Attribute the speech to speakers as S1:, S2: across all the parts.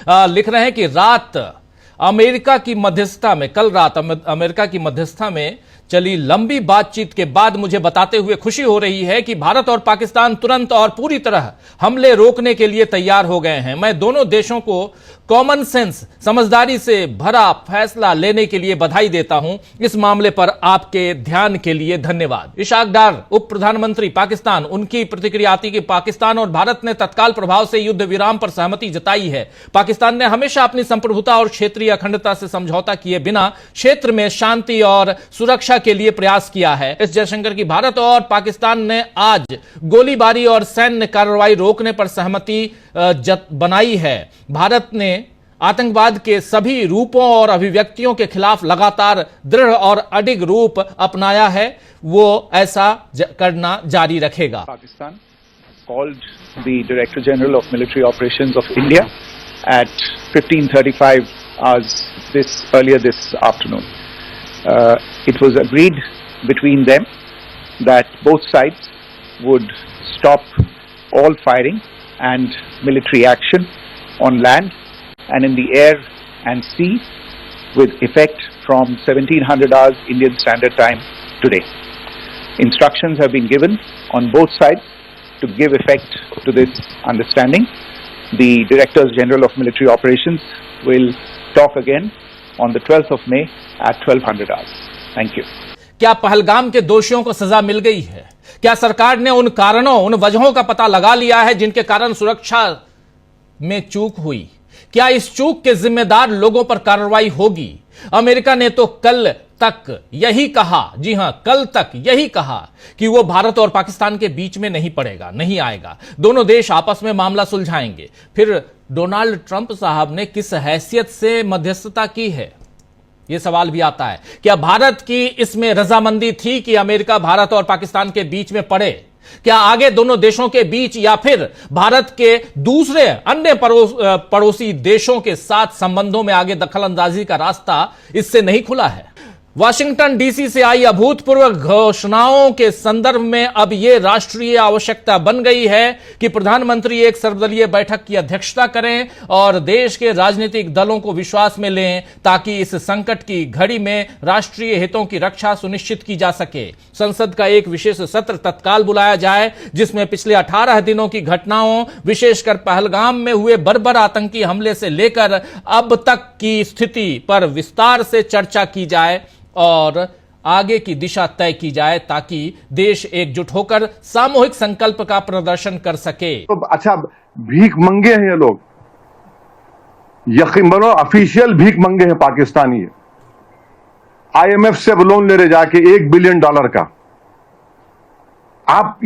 S1: लिख रहे हैं कि रात अमेरिका की मध्यस्थता में, कल रात अमेरिका की मध्यस्थता में चली लंबी बातचीत के बाद मुझे बताते हुए खुशी हो रही है कि भारत और पाकिस्तान तुरंत और पूरी तरह हमले रोकने के लिए तैयार हो गए हैं। मैं दोनों देशों को कॉमन सेंस, समझदारी से भरा फैसला लेने के लिए बधाई देता हूं। इस मामले पर आपके ध्यान के लिए धन्यवाद। इशाक डार, उप प्रधानमंत्री पाकिस्तान, उनकी प्रतिक्रिया आती कि पाकिस्तान और भारत ने तत्काल प्रभाव से युद्ध विराम पर सहमति जताई है। पाकिस्तान ने हमेशा अपनी संप्रभुता और क्षेत्रीय अखंडता से समझौता किए बिना क्षेत्र में शांति और सुरक्षा के लिए प्रयास किया है। एस जयशंकर की भारत और पाकिस्तान ने आज गोलीबारी और सैन्य कार्रवाई रोकने पर सहमति बनाई है। भारत ने आतंकवाद के सभी रूपों और अभिव्यक्तियों के खिलाफ लगातार दृढ़ और अडिग रूप अपनाया है। वो ऐसा करना जारी रखेगा।
S2: Pakistan called the Director General of Military Operations of India at 15:35 hours earlier this afternoon. It was agreed between them that both sides would stop all firing and military action on land and in the air and sea with effect from 1700 hours Indian Standard Time today. Instructions have been given on both sides to give effect to this understanding. The Directors General of Military Operations will talk again on the 12th of May at 1200 hours. Thank you.
S1: क्या पहलगाम के दोषियों को सजा मिल गई है? क्या सरकार ने उन कारणों, उन वजहों का पता लगा लिया है जिनके कारण सुरक्षा में चूक हुई? क्या इस चूक के जिम्मेदार लोगों पर कार्रवाई होगी? अमेरिका ने तो कल तक यही कहा, जी हां, कल तक यही कहा कि वो भारत और पाकिस्तान के बीच में नहीं पड़ेगा, नहीं आएगा। दोनों देश आपस में मामला सुलझाएंगे। फिर डोनाल्ड ट्रंप साहब ने किस हैसियत से मध्यस्थता की है, यह सवाल भी आता है। क्या भारत की इसमें रजामंदी थी कि अमेरिका भारत और पाकिस्तान के बीच में पड़े? क्या आगे दोनों देशों के बीच या फिर भारत के दूसरे अन्य पड़ोसी देशों के साथ संबंधों में आगे दखलंदाजी का रास्ता इससे नहीं खुला है? वाशिंगटन डीसी से आई अभूतपूर्व घोषणाओं के संदर्भ में अब यह राष्ट्रीय आवश्यकता बन गई है कि प्रधानमंत्री एक सर्वदलीय बैठक की अध्यक्षता करें और देश के राजनीतिक दलों को विश्वास में लें ताकि इस संकट की घड़ी में राष्ट्रीय हितों की रक्षा सुनिश्चित की जा सके। संसद का एक विशेष सत्र तत्काल बुलाया जाए जिसमें पिछले 18 दिनों की घटनाओं, विशेषकर पहलगाम में हुए बर्बर आतंकी हमले से लेकर अब तक की स्थिति पर विस्तार से चर्चा की जाए और आगे की दिशा तय की जाए ताकि देश एकजुट होकर सामूहिक संकल्प का प्रदर्शन कर सके।
S3: तो अच्छा, भीख मंगे हैं ये लोग, यकीन मानो ऑफिशियल भीख मंगे हैं पाकिस्तानी। आईएमएफ से लोन ले रहे जाके $1 बिलियन का। आप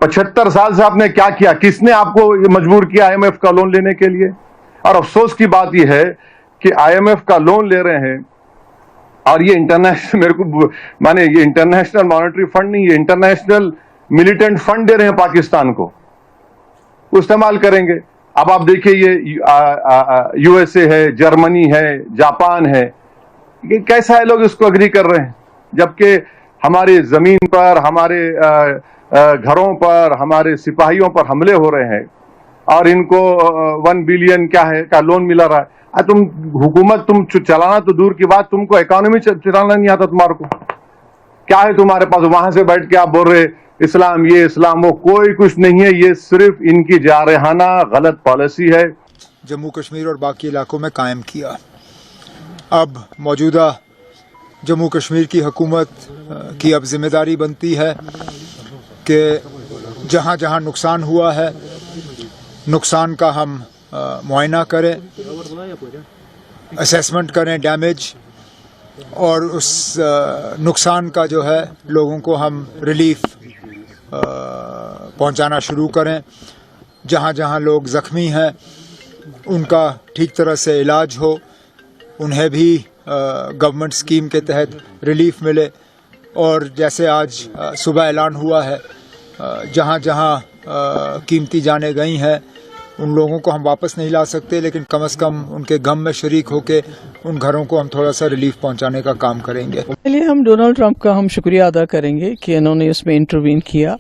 S3: 75 साल से आपने क्या किया? किसने आपको मजबूर किया आईएमएफ का लोन लेने के लिए? और अफसोस की बात यह है कि आईएमएफ का लोन ले रहे हैं और ये इंटरनेशनल, मेरे को माने ये इंटरनेशनल मॉनेटरी फंड नहीं, ये इंटरनेशनल मिलिटेंट फंड दे रहे हैं पाकिस्तान को, वो इस्तेमाल करेंगे। अब आप देखिए ये यूएसए है, जर्मनी है, जापान है, ये कैसा है लोग इसको अग्री कर रहे हैं, जबकि हमारे जमीन पर, हमारे घरों पर, हमारे सिपाहियों पर हमले हो रहे हैं और इनको 1 बिलियन क्या है का लोन मिला रहा है। तुम हुकूमत तुम चलाना तो दूर की बात, तुमको इकोनॉमी चलाना नहीं आता तुम्हारे को? क्या है तुम्हारे पास? वहां से बैठ के आप बोल रहे इस्लाम ये इस्लाम वो, कोई कुछ नहीं है। ये सिर्फ इनकी जारहाना गलत पॉलिसी है।
S4: जम्मू कश्मीर और बाकी इलाकों में कायम किया। अब मौजूदा जम्मू कश्मीर की हुकूमत की अब जिम्मेदारी बनती है कि जहां जहां नुकसान हुआ है, नुकसान का हम मुआयना करें, असेसमेंट करें डैमेज, और उस नुकसान का जो है लोगों को हम रिलीफ पहुंचाना शुरू करें। जहां जहां लोग ज़ख्मी हैं उनका ठीक तरह से इलाज हो, उन्हें भी गवर्नमेंट स्कीम के तहत रिलीफ मिले। और जैसे आज सुबह ऐलान हुआ है, जहां जहां कीमती जानें गई हैं उन लोगों को हम वापस नहीं ला सकते, लेकिन कम से कम उनके गम में शरीक होकर उन घरों को हम थोड़ा सा रिलीफ पहुंचाने का काम करेंगे।
S5: पहले हम डोनाल्ड ट्रंप का हम शुक्रिया अदा करेंगे कि इन्होंने इसमें इंटरवीन किया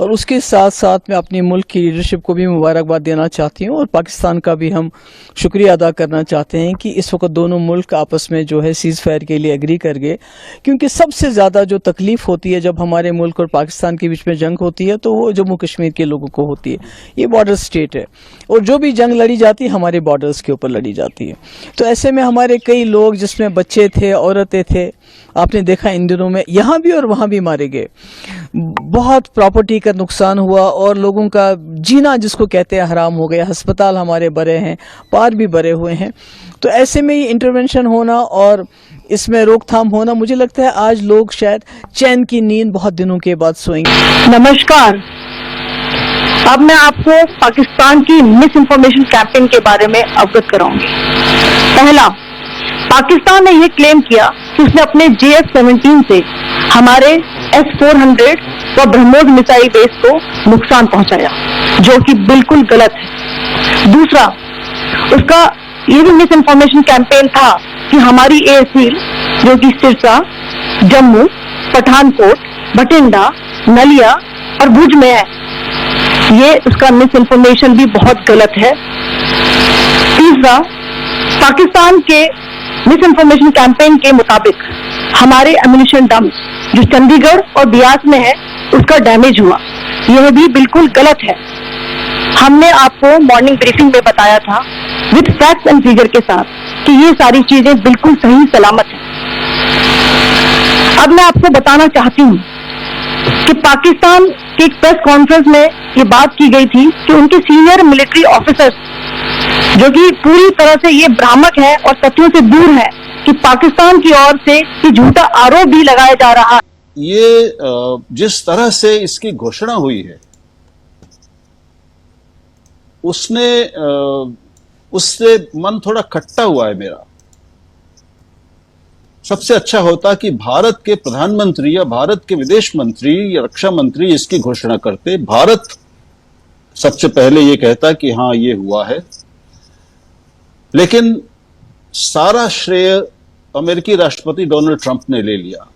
S5: और उसके साथ साथ मैं अपनी मुल्क की लीडरशिप को भी मुबारकबाद देना चाहती हूँ और पाकिस्तान का भी हम शुक्रिया अदा करना चाहते हैं कि इस वक्त दोनों मुल्क आपस में जो है सीज़ फायर के लिए एग्री कर गए, क्योंकि सबसे ज़्यादा जो तकलीफ होती है जब हमारे मुल्क और पाकिस्तान के बीच में जंग होती है तो वो जम्मू कश्मीर के लोगों को होती है। ये बॉर्डर स्टेट है और जो भी जंग लड़ी जाती है हमारे बॉर्डर्स के ऊपर लड़ी जाती है। तो ऐसे में हमारे कई लोग जिसमें बच्चे थे, औरतें थे, आपने देखा इन दिनों में यहाँ भी और वहाँ भी मारे गए। बहुत प्रॉपर्टी का नुकसान हुआ और लोगों का जीना जिसको कहते हैं हराम हो गया। अस्पताल हमारे बड़े हैं, पार भी बड़े हुए हैं। तो ऐसे में ये इंटरवेंशन होना और इसमें रोकथाम होना, मुझे लगता है आज लोग शायद चैन की नींद बहुत दिनों के बाद सोएंगे।
S6: नमस्कार, अब मैं आपको पाकिस्तान की मिस इन्फॉर्मेशन कैंपेन के बारे में अवगत कराऊंगी। पहला, पाकिस्तान ने यह क्लेम किया कि उसने अपने JF-17 से हमारे S-400 व ब्रह्मोस मिसाइल बेस को नुकसान पहुंचाया, जो कि बिल्कुल गलत है। दूसरा, उसका ये भी मिस इन्फॉर्मेशन कैंपेन था कि हमारी एयरफील्ड जो कि सिरसा, जम्मू, पठानकोट, बठिंडा, नलिया और भुज में है, ये उसका मिस इन्फॉर्मेशन भी बहुत गलत है। तीसरा, पाकिस्तान के मिस इन्फॉर्मेशन कैंपेन के मुताबिक हमारे एम्यूनिशन डंप जो चंडीगढ़ और बियास में है उसका डैमेज हुआ, यह भी बिल्कुल गलत है। हमने आपको मॉर्निंग ब्रीफिंग में बताया था विद फैक्ट्स एंड फिगर के साथ कि ये सारी चीजें बिल्कुल सही सलामत है। अब मैं आपको बताना चाहती हूँ कि पाकिस्तान की एक प्रेस कॉन्फ्रेंस में ये बात की गई थी कि उनके सीनियर मिलिट्री ऑफिसर्स जो कि पूरी तरह से ये भ्रामक है और तथ्यों से दूर है कि पाकिस्तान की ओर से ये झूठा आरोप भी लगाया जा रहा है।
S7: ये जिस तरह से इसकी घोषणा हुई है उससे मन थोड़ा खट्टा हुआ है मेरा। सबसे अच्छा होता कि भारत के प्रधानमंत्री या भारत के विदेश मंत्री या रक्षा मंत्री इसकी घोषणा करते। भारत सबसे पहले ये कहता कि हाँ ये हुआ है, लेकिन सारा श्रेय अमेरिकी राष्ट्रपति डोनाल्ड ट्रंप ने ले लिया।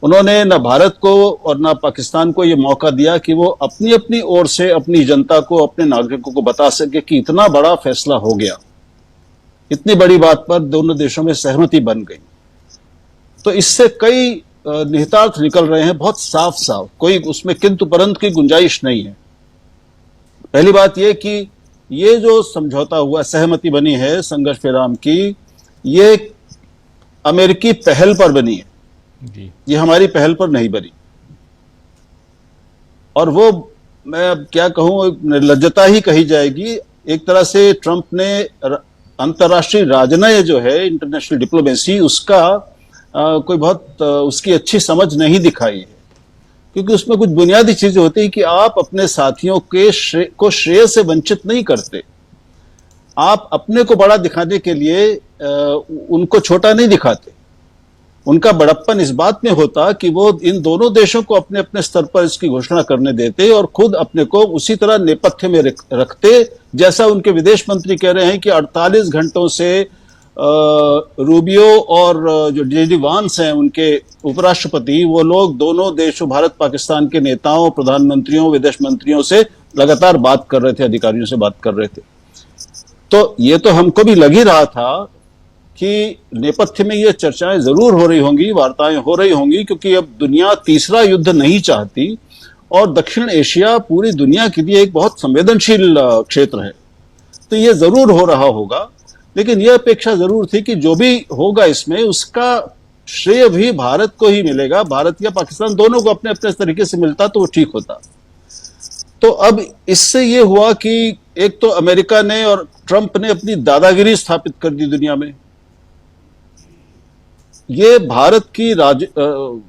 S7: उन्होंने न भारत को और न पाकिस्तान को यह मौका दिया कि वो अपनी अपनी ओर से अपनी जनता को, अपने नागरिकों को बता सके कि इतना बड़ा फैसला हो गया, इतनी बड़ी बात पर दोनों देशों में सहमति बन गई। तो इससे कई निहितार्थ निकल रहे हैं, बहुत साफ साफ, कोई उसमें किंतु परंतु की गुंजाइश नहीं है। पहली बात यह कि ये जो समझौता हुआ, सहमति बनी है संघर्ष विराम की, ये अमेरिकी पहल पर बनी है जी। ये हमारी पहल पर नहीं बनी। और वो मैं अब क्या कहूं, निर्लज्जता ही कही जाएगी। एक तरह से ट्रंप ने अंतर्राष्ट्रीय राजनय जो है, इंटरनेशनल डिप्लोमेसी, उसका कोई बहुत उसकी अच्छी समझ नहीं दिखाई है, क्योंकि उसमें कुछ बुनियादी चीजें होती है कि आप अपने साथियों के श्रेय से वंचित नहीं करते। आप अपने को बड़ा दिखाने के लिए उनको छोटा नहीं दिखाते। उनका बड़प्पन इस बात में होता कि वो इन दोनों देशों को अपने अपने स्तर पर इसकी घोषणा करने देते और खुद अपने को उसी तरह नेपथ्य में रखते, जैसा उनके विदेश मंत्री कह रहे हैं कि 48 घंटों से रूबियो और जो JD वांस हैं उनके उपराष्ट्रपति, वो लोग दोनों देशों, भारत पाकिस्तान के नेताओं, प्रधानमंत्रियों, विदेश मंत्रियों से लगातार बात कर रहे थे, अधिकारियों से बात कर रहे थे। तो ये तो हमको भी लग ही रहा था कि नेपथ्य में ये चर्चाएं जरूर हो रही होंगी, वार्ताएं हो रही होंगी, क्योंकि अब दुनिया तीसरा युद्ध नहीं चाहती और दक्षिण एशिया पूरी दुनिया के लिए एक बहुत संवेदनशील क्षेत्र है। तो ये जरूर हो रहा होगा, लेकिन यह अपेक्षा जरूर थी कि जो भी होगा इसमें उसका श्रेय भी भारत को ही मिलेगा। भारत या पाकिस्तान दोनों को अपने अपने तरीके से मिलता तो वो ठीक होता। तो अब इससे ये हुआ कि एक तो अमेरिका ने और ट्रंप ने अपनी दादागिरी स्थापित कर दी दुनिया में। ये भारत की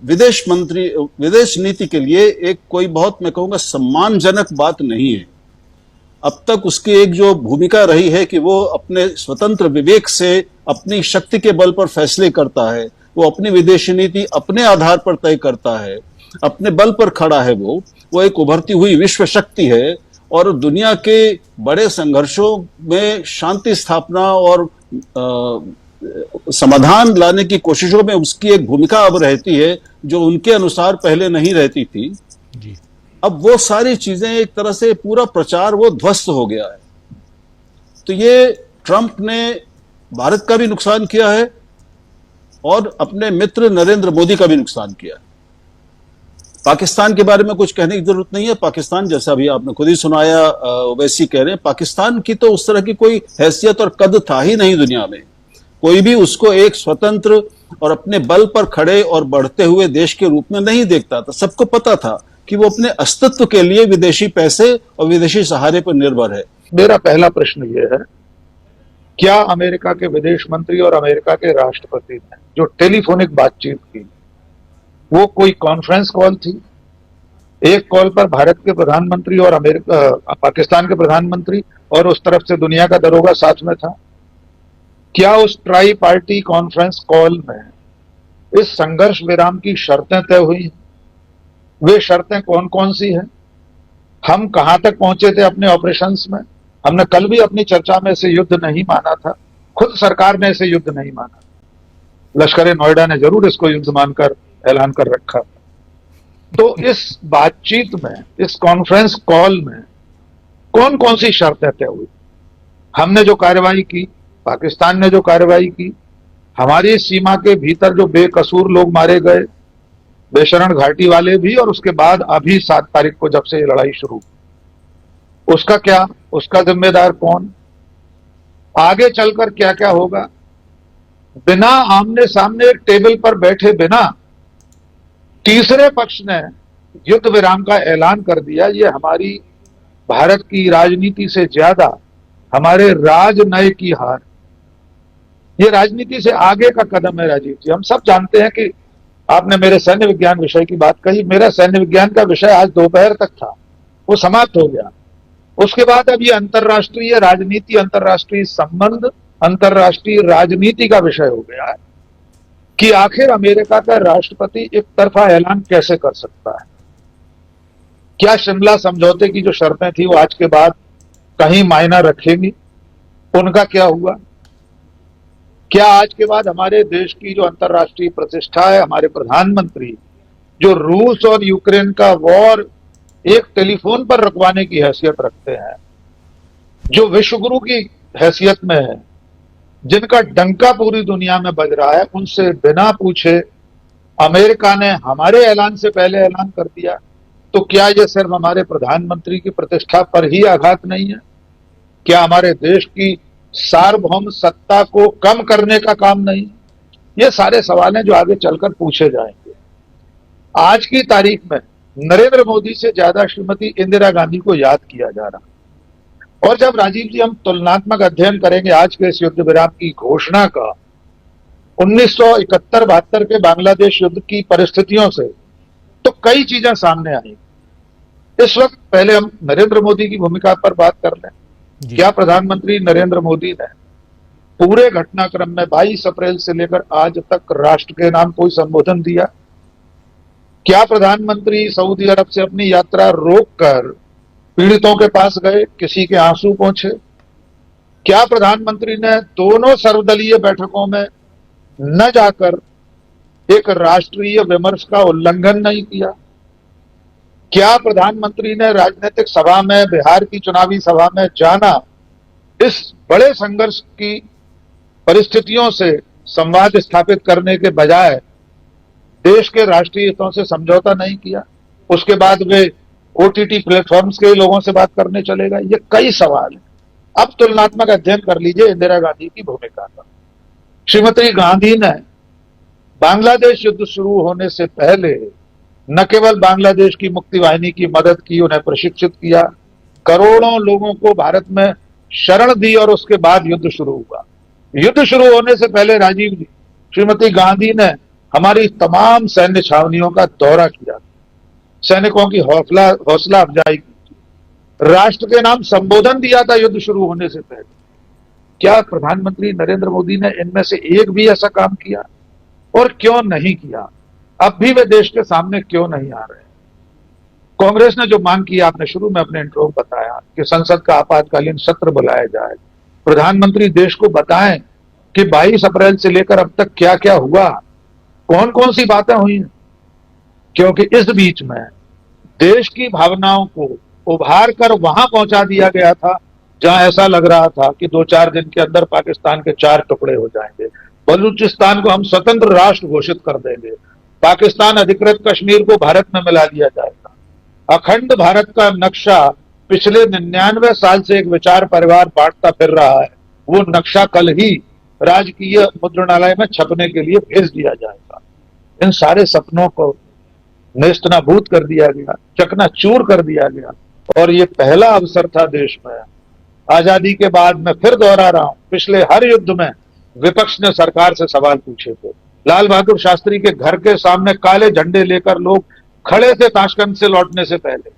S7: विदेश नीति के लिए एक कोई बहुत, मैं कहूंगा, सम्मानजनक बात नहीं है। अब तक उसकी एक जो भूमिका रही है कि वो अपने स्वतंत्र विवेक से अपनी शक्ति के बल पर फैसले करता है, वो अपनी विदेशी नीति अपने आधार पर तय करता है, अपने बल पर खड़ा है। वो एक उभरती हुई विश्व शक्ति है और दुनिया के बड़े संघर्षों में शांति स्थापना और समाधान लाने की कोशिशों में उसकी एक भूमिका अब रहती है जो उनके अनुसार पहले नहीं रहती थी जी। अब वो सारी चीजें एक तरह से पूरा प्रचार वो ध्वस्त हो गया है। तो ये ट्रंप ने भारत का भी नुकसान किया है और अपने मित्र नरेंद्र मोदी का भी नुकसान किया है। पाकिस्तान के बारे में कुछ कहने की जरूरत नहीं है। पाकिस्तान, जैसा अभी आपने खुद ही सुनाया, वैसी कह रहे हैं, पाकिस्तान की तो उस तरह की कोई हैसियत और कद था ही नहीं दुनिया में। कोई भी उसको एक स्वतंत्र और अपने बल पर खड़े और बढ़ते हुए देश के रूप में नहीं देखता था। सबको पता था कि वो अपने अस्तित्व के लिए विदेशी पैसे और विदेशी सहारे पर निर्भर है।
S8: मेरा पहला प्रश्न ये है, क्या अमेरिका के विदेश मंत्री और अमेरिका के राष्ट्रपति ने जो टेलीफोनिक बातचीत की, वो कोई कॉन्फ्रेंस कॉल थी? एक कॉल पर भारत के प्रधानमंत्री और पाकिस्तान के प्रधानमंत्री और उस तरफ से दुनिया का दरोगा साथ में था। क्या उस ट्राई पार्टी कॉन्फ्रेंस कॉल में इस संघर्ष विराम की शर्तें तय हुई? वे शर्तें कौन कौन सी हैं? हम कहां तक पहुंचे थे अपने ऑपरेशंस में? हमने कल भी अपनी चर्चा में इसे युद्ध नहीं माना था, खुद सरकार ने इसे युद्ध नहीं माना। लश्कर नोएडा ने जरूर इसको युद्ध मानकर ऐलान कर रखा। तो इस बातचीत में, इस कॉन्फ्रेंस कॉल में कौन कौन सी शर्तें तय हुई? हमने जो कार्रवाई की, पाकिस्तान ने जो कार्रवाई की, हमारी सीमा के भीतर जो बेकसूर लोग मारे गए, बेशरण घाटी वाले भी, और उसके बाद अभी 7 तारीख को जब से ये लड़ाई शुरू, उसका क्या, उसका जिम्मेदार कौन? आगे चलकर क्या क्या होगा? बिना आमने सामने एक टेबल पर बैठे बिना तीसरे पक्ष ने युद्ध विराम का ऐलान कर दिया। ये हमारी भारत की राजनीति से ज्यादा हमारे राजनय की हार, ये राजनीति से आगे का कदम है। राजीव जी, हम सब जानते हैं कि आपने मेरे सैन्य विज्ञान विषय की बात कही। मेरा सैन्य विज्ञान का विषय आज दोपहर तक था, वो समाप्त हो गया। उसके बाद अब ये अंतर्राष्ट्रीय राजनीति, अंतर्राष्ट्रीय संबंध, अंतर्राष्ट्रीय राजनीति का विषय हो गया है कि आखिर अमेरिका का राष्ट्रपति एक तरफा ऐलान कैसे कर सकता है। क्या शिमला समझौते की जो शर्तें थी वो आज के बाद कहीं मायना रखेंगी? उनका क्या हुआ? क्या आज के बाद हमारे देश की जो अंतर्राष्ट्रीय प्रतिष्ठा है, हमारे प्रधानमंत्री जो रूस और यूक्रेन का वॉर एक टेलीफोन पर रखवाने की हैसियत रखते हैं, जो विश्वगुरु की हैसियत में है, जिनका डंका पूरी दुनिया में बज रहा है, उनसे बिना पूछे अमेरिका ने हमारे ऐलान से पहले ऐलान कर दिया, तो क्या यह सिर्फ हमारे प्रधानमंत्री की प्रतिष्ठा पर ही आघात नहीं है? क्या हमारे देश की सार्वभौम सत्ता को कम करने का काम नहीं? ये सारे सवाल हैं जो आगे चलकर पूछे जाएंगे। आज की तारीख में नरेंद्र मोदी से ज्यादा श्रीमती इंदिरा गांधी को याद किया जा रहा है। और जब राजीव जी हम तुलनात्मक अध्ययन करेंगे आज के इस युद्ध विराम की घोषणा का 1971-72 के बांग्लादेश युद्ध की परिस्थितियों से, तो कई चीजें सामने आई। इस वक्त पहले हम नरेंद्र मोदी की भूमिका पर बात कर लें। क्या प्रधानमंत्री नरेंद्र मोदी ने पूरे घटनाक्रम में 22 अप्रैल से लेकर आज तक राष्ट्र के नाम कोई संबोधन दिया? क्या प्रधानमंत्री सऊदी अरब से अपनी यात्रा रोककर पीड़ितों के पास गए, किसी के आंसू पोंछे? क्या प्रधानमंत्री ने दोनों सर्वदलीय बैठकों में न जाकर एक राष्ट्रीय विमर्श का उल्लंघन नहीं किया? क्या प्रधानमंत्री ने राजनीतिक सभा में, बिहार की चुनावी सभा में जाना, इस बड़े संघर्ष की परिस्थितियों से संवाद स्थापित करने के बजाय देश के राष्ट्रीय हितों से समझौता नहीं किया? उसके बाद वे ओटीटी प्लेटफॉर्म्स के लोगों से बात करने चले गए। ये कई सवाल हैं। अब तुलनात्मक अध्ययन कर लीजिए इंदिरा गांधी की भूमिका का। श्रीमती गांधी ने बांग्लादेश युद्ध शुरू होने से पहले न केवल बांग्लादेश की मुक्ति वाहिनी की मदद की, उन्हें प्रशिक्षित किया, करोड़ों लोगों को भारत में शरण दी, और उसके बाद युद्ध शुरू हुआ। युद्ध शुरू होने से पहले राजीव जी, श्रीमती गांधी ने हमारी तमाम सैन्य छावनियों का दौरा किया, सैनिकों की हौसला अफजाई की, राष्ट्र के नाम संबोधन दिया था युद्ध शुरू होने से पहले। क्या प्रधानमंत्री नरेंद्र मोदी ने इनमें से एक भी ऐसा काम किया? और क्यों नहीं किया? अब भी वे देश के सामने क्यों नहीं आ रहे? कांग्रेस ने जो मांग की, आपने शुरू में अपने इंट्रो में बताया कि संसद का आपातकालीन सत्र बुलाया जाए, प्रधानमंत्री देश को बताएं कि 22 अप्रैल से लेकर अब तक क्या क्या हुआ, कौन कौन सी बातें हुई हैं। क्योंकि इस बीच में देश की भावनाओं को उभार कर वहां पहुंचा दिया गया था जहां ऐसा लग रहा था कि 2-4 दिन के अंदर पाकिस्तान के 4 टुकड़े हो जाएंगे, बलूचिस्तान को हम स्वतंत्र राष्ट्र घोषित कर देंगे, पाकिस्तान अधिकृत कश्मीर को भारत में मिला दिया जाएगा। अखंड भारत का नक्शा पिछले 99 साल से एक विचार परिवार बांटता फिर रहा है, वो नक्शा कल ही राजकीय मुद्रणालय में छपने के लिए भेज दिया जाएगा। इन सारे सपनों को नेस्तनाबूद कर दिया गया, चकनाचूर कर दिया गया, और ये पहला अवसर था देश में आजादी के बाद। मैं फिर दोहरा रहा हूं, पिछले हर युद्ध में विपक्ष ने सरकार से सवाल पूछे थे। लाल बहादुर शास्त्री के घर के सामने काले झंडे लेकर लोग खड़े थे ताशकंद से लौटने से पहले,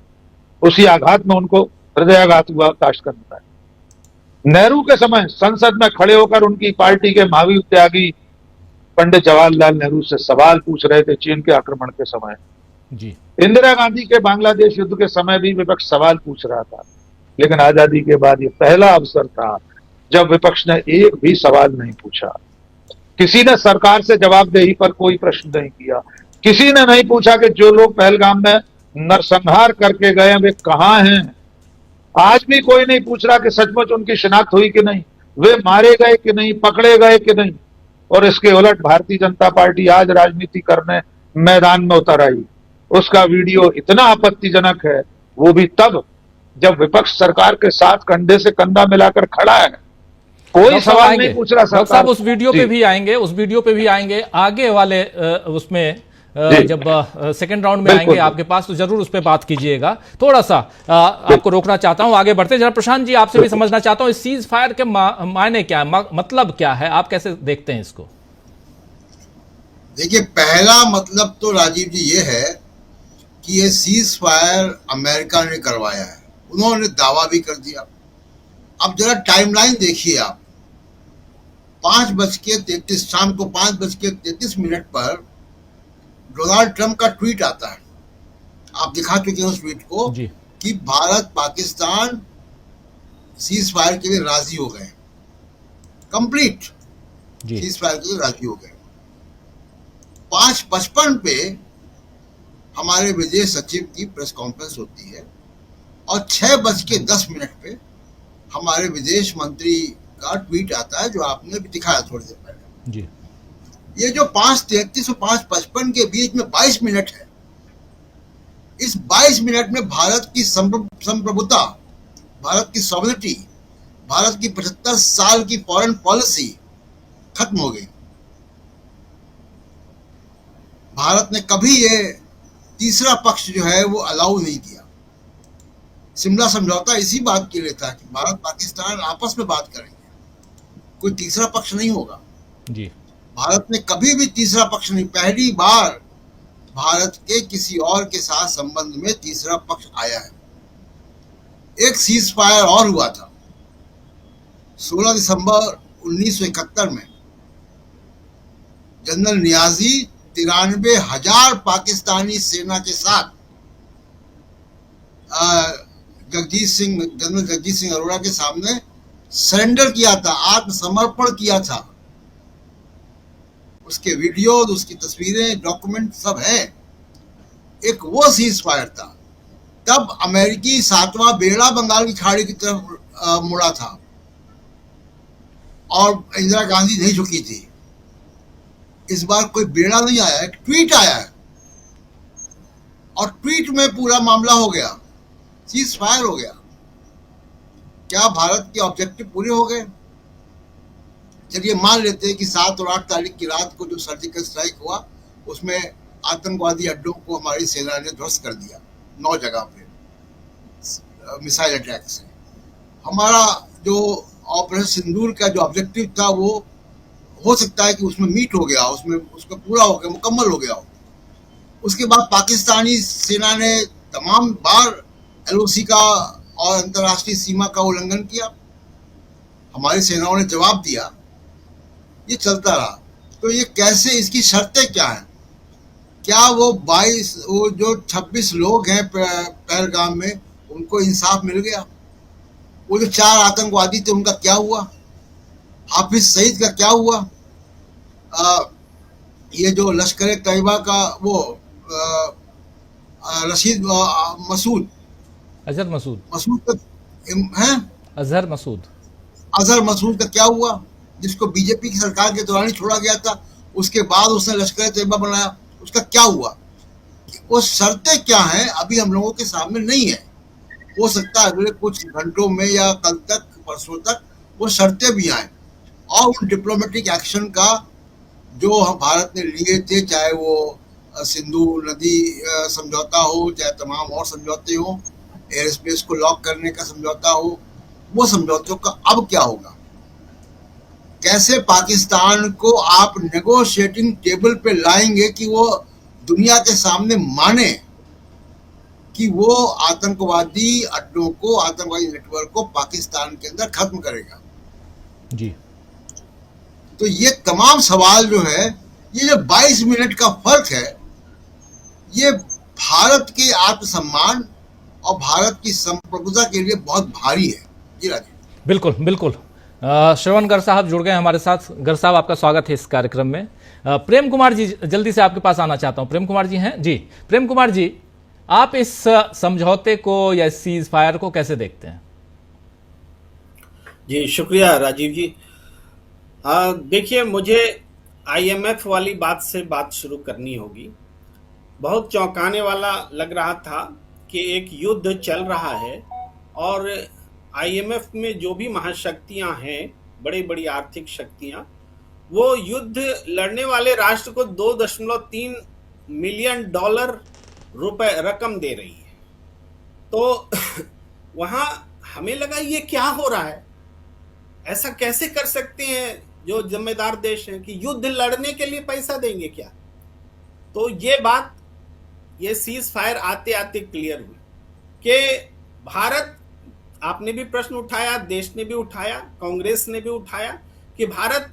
S8: उसी आघात में उनको हृदयाघात हुआ ताशकंद में। नेहरू के समय संसद में खड़े होकर उनकी पार्टी के महावीर त्यागी पंडित जवाहरलाल नेहरू से सवाल पूछ रहे थे चीन के आक्रमण के समय।
S1: जी।
S8: इंदिरा गांधी के बांग्लादेश युद्ध के समय भी विपक्ष सवाल पूछ रहा था, लेकिन आजादी के बाद ये पहला अवसर था जब विपक्ष ने एक भी सवाल नहीं पूछा। किसी ने सरकार से जवाबदेही पर कोई प्रश्न नहीं किया, किसी ने नहीं पूछा कि जो लोग पहलगाम में नरसंहार करके गए वे कहां हैं। आज भी कोई नहीं पूछ रहा कि सचमुच उनकी शिनाख्त हुई कि नहीं, वे मारे गए कि नहीं, पकड़े गए कि नहीं। और इसके उलट भारतीय जनता पार्टी आज राजनीति करने मैदान में उतर आई। उसका वीडियो इतना आपत्तिजनक है, वो भी तब जब विपक्ष सरकार के साथ कंधे से कंधा मिलाकर खड़ा है, कोई सवाल नहीं पूछ रहा।
S1: डॉक्टर साहब उस वीडियो पे भी आएंगे, उस वीडियो पे भी आएंगे आगे वाले उसमें जब सेकंड राउंड में आएंगे आपके पास, तो जरूर उस पर बात कीजिएगा। थोड़ा सा आपको रोकना चाहता हूं, आगे बढ़ते। जरा प्रशांत जी आपसे भी समझना चाहता हूं इस सीज फायर के मायने क्या है, मतलब क्या है, आप कैसे देखते हैं इसको?
S9: देखिए, पहला मतलब तो राजीव जी ये है कि ये सीज फायर अमेरिका ने करवाया है, उन्होंने दावा भी कर दिया। अब जरा टाइमलाइन देखिए आप, 5:33 शाम को 5:33 पर डोनाल्ड ट्रंप का ट्वीट आता है, आप दिखा चुके हैं उस ट्वीट को कि भारत पाकिस्तान सीज फायर के लिए राजी हो गए, कंप्लीट सीज फायर के लिए राजी हो गए। 5:55 पे हमारे विदेश सचिव की प्रेस कॉन्फ्रेंस होती है और 6:10 पे हमारे विदेश मंत्री का ट्वीट आता है, जो आपने भी दिखाया थोड़ी देर पहले।
S1: जी।
S9: ये जो 5:33 और 5:55 के बीच में 22 मिनट है, इस 22 मिनट में भारत की संप्रभुता, भारत की सॉवरेनिटी, भारत की 75 साल की फॉरेन पॉलिसी खत्म हो गई। भारत ने कभी ये तीसरा पक्ष जो है वो अलाउ नहीं किया। शिमला समझौता इसी बात के लिए था कि भारत पाकिस्तान आपस में बात करेंगे, कोई तीसरा पक्ष नहीं होगा।
S1: जी।
S9: भारत ने कभी भी तीसरा पक्ष नहीं, पहली बार भारत के किसी और के साथ संबंध में तीसरा पक्ष आया है। एक सीज फायर और हुआ था 16 दिसंबर 1971 में। जनरल नियाजी 93,000 पाकिस्तानी सेना के साथ जनरल जगजीत सिंह अरोड़ा के सामने सरेंडर किया था, आत्मसमर्पण किया था। उसके वीडियो, उसकी तस्वीरें, डॉक्यूमेंट सब हैं। एक वो सीज फायर था। तब अमेरिकी 7वां बेड़ा बंगाल की खाड़ी की तरफ मुड़ा था और इंदिरा गांधी नहीं झुकी थी। इस बार कोई बेड़ा नहीं आया, एक ट्वीट आया है और ट्वीट में पूरा मामला हो गया, सीज फायर हो गया। क्या भारत के ऑब्जेक्टिव पूरे हो गए? चलिए मान लेते हैं कि 7 और 8 तारीख की रात को जो सर्जिकल स्ट्राइक हुआ उसमें आतंकवादी अड्डों को हमारी सेना ने ध्वस्त कर दिया 9 जगह पे मिसाइल अटैक से। हमारा जो ऑपरेशन सिंदूर का जो ऑब्जेक्टिव था वो हो सकता है कि उसमें मीट हो गया, उसमें उसका पूरा हो गया, मुकम्मल हो गया हो। उसके बाद पाकिस्तानी सेना ने तमाम बार LOC का और अंतर्राष्ट्रीय सीमा का उल्लंघन किया, हमारी सेनाओं ने जवाब दिया, ये चलता रहा। तो ये कैसे, इसकी शर्तें क्या हैं? क्या वो 26 लोग हैं पहलगाम में, उनको इंसाफ मिल गया? वो जो 4 आतंकवादी थे उनका क्या हुआ? हाफिज सईद का क्या हुआ? ये जो लश्कर-ए-तैयबा का वो रशीद मसूद
S1: अजहर मसूद
S9: मसूद का हैं
S1: अजहर मसूद
S9: अजहर मसूद का क्या हुआ, जिसको बीजेपी की सरकार के दौरान ही छोड़ा गया था, उसके बाद उसने लश्कर तैयबा बनाया, उसका क्या हुआ? वो शर्तें क्या हैं अभी हम लोगों के सामने नहीं है। हो सकता है अगले कुछ घंटों में या कल तक परसों तक वो शर्तें भी आए और उन डिप्लोमेटिक एक्शन का जो हम भारत ने लिए थे, चाहे वो सिंधु नदी समझौता हो, चाहे तमाम और समझौते हो, एयर स्पेस को लॉक करने का समझौता हो, वो समझौतों का अब क्या होगा? कैसे पाकिस्तान को आप नेगोशिएटिंग टेबल पे लाएंगे कि वो दुनिया के सामने माने कि वो आतंकवादी अड्डों को, आतंकवादी नेटवर्क को पाकिस्तान के अंदर खत्म करेगा?
S1: जी।
S9: तो ये तमाम सवाल जो है, ये जो 22 मिनट का फर्क है, ये भारत के आत्मसम्मान और भारत की संप्रभुता के लिए बहुत भारी है। जी राजीव।
S1: बिल्कुल बिल्कुल। श्रवण गर साहब जुड़ गए हमारे साथ। गर साहब, आपका स्वागत है इस कार्यक्रम में। प्रेम कुमार जी, जल्दी से आपके पास आना चाहता हूं। प्रेम कुमार जी हैं जी। प्रेम कुमार जी, आप इस समझौते को या इस सीज फायर को कैसे देखते हैं?
S10: जी शुक्रिया राजीव जी। देखिए, मुझे आईएमएफ वाली बात से बात शुरू करनी होगी। बहुत चौंकाने वाला लग रहा था कि एक युद्ध चल रहा है और आईएमएफ में जो भी महाशक्तियां हैं, बड़ी बड़ी आर्थिक शक्तियां, वो युद्ध लड़ने वाले राष्ट्र को $2.3 मिलियन रुपए रकम दे रही है। तो वहां हमें लगा ये क्या हो रहा है, ऐसा कैसे कर सकते हैं जो जिम्मेदार देश हैं कि युद्ध लड़ने के लिए पैसा देंगे क्या? तो ये बात, ये सीज फायर आते आते क्लियर हुई कि भारत, आपने भी प्रश्न उठाया, देश ने भी उठाया, कांग्रेस ने भी उठाया कि भारत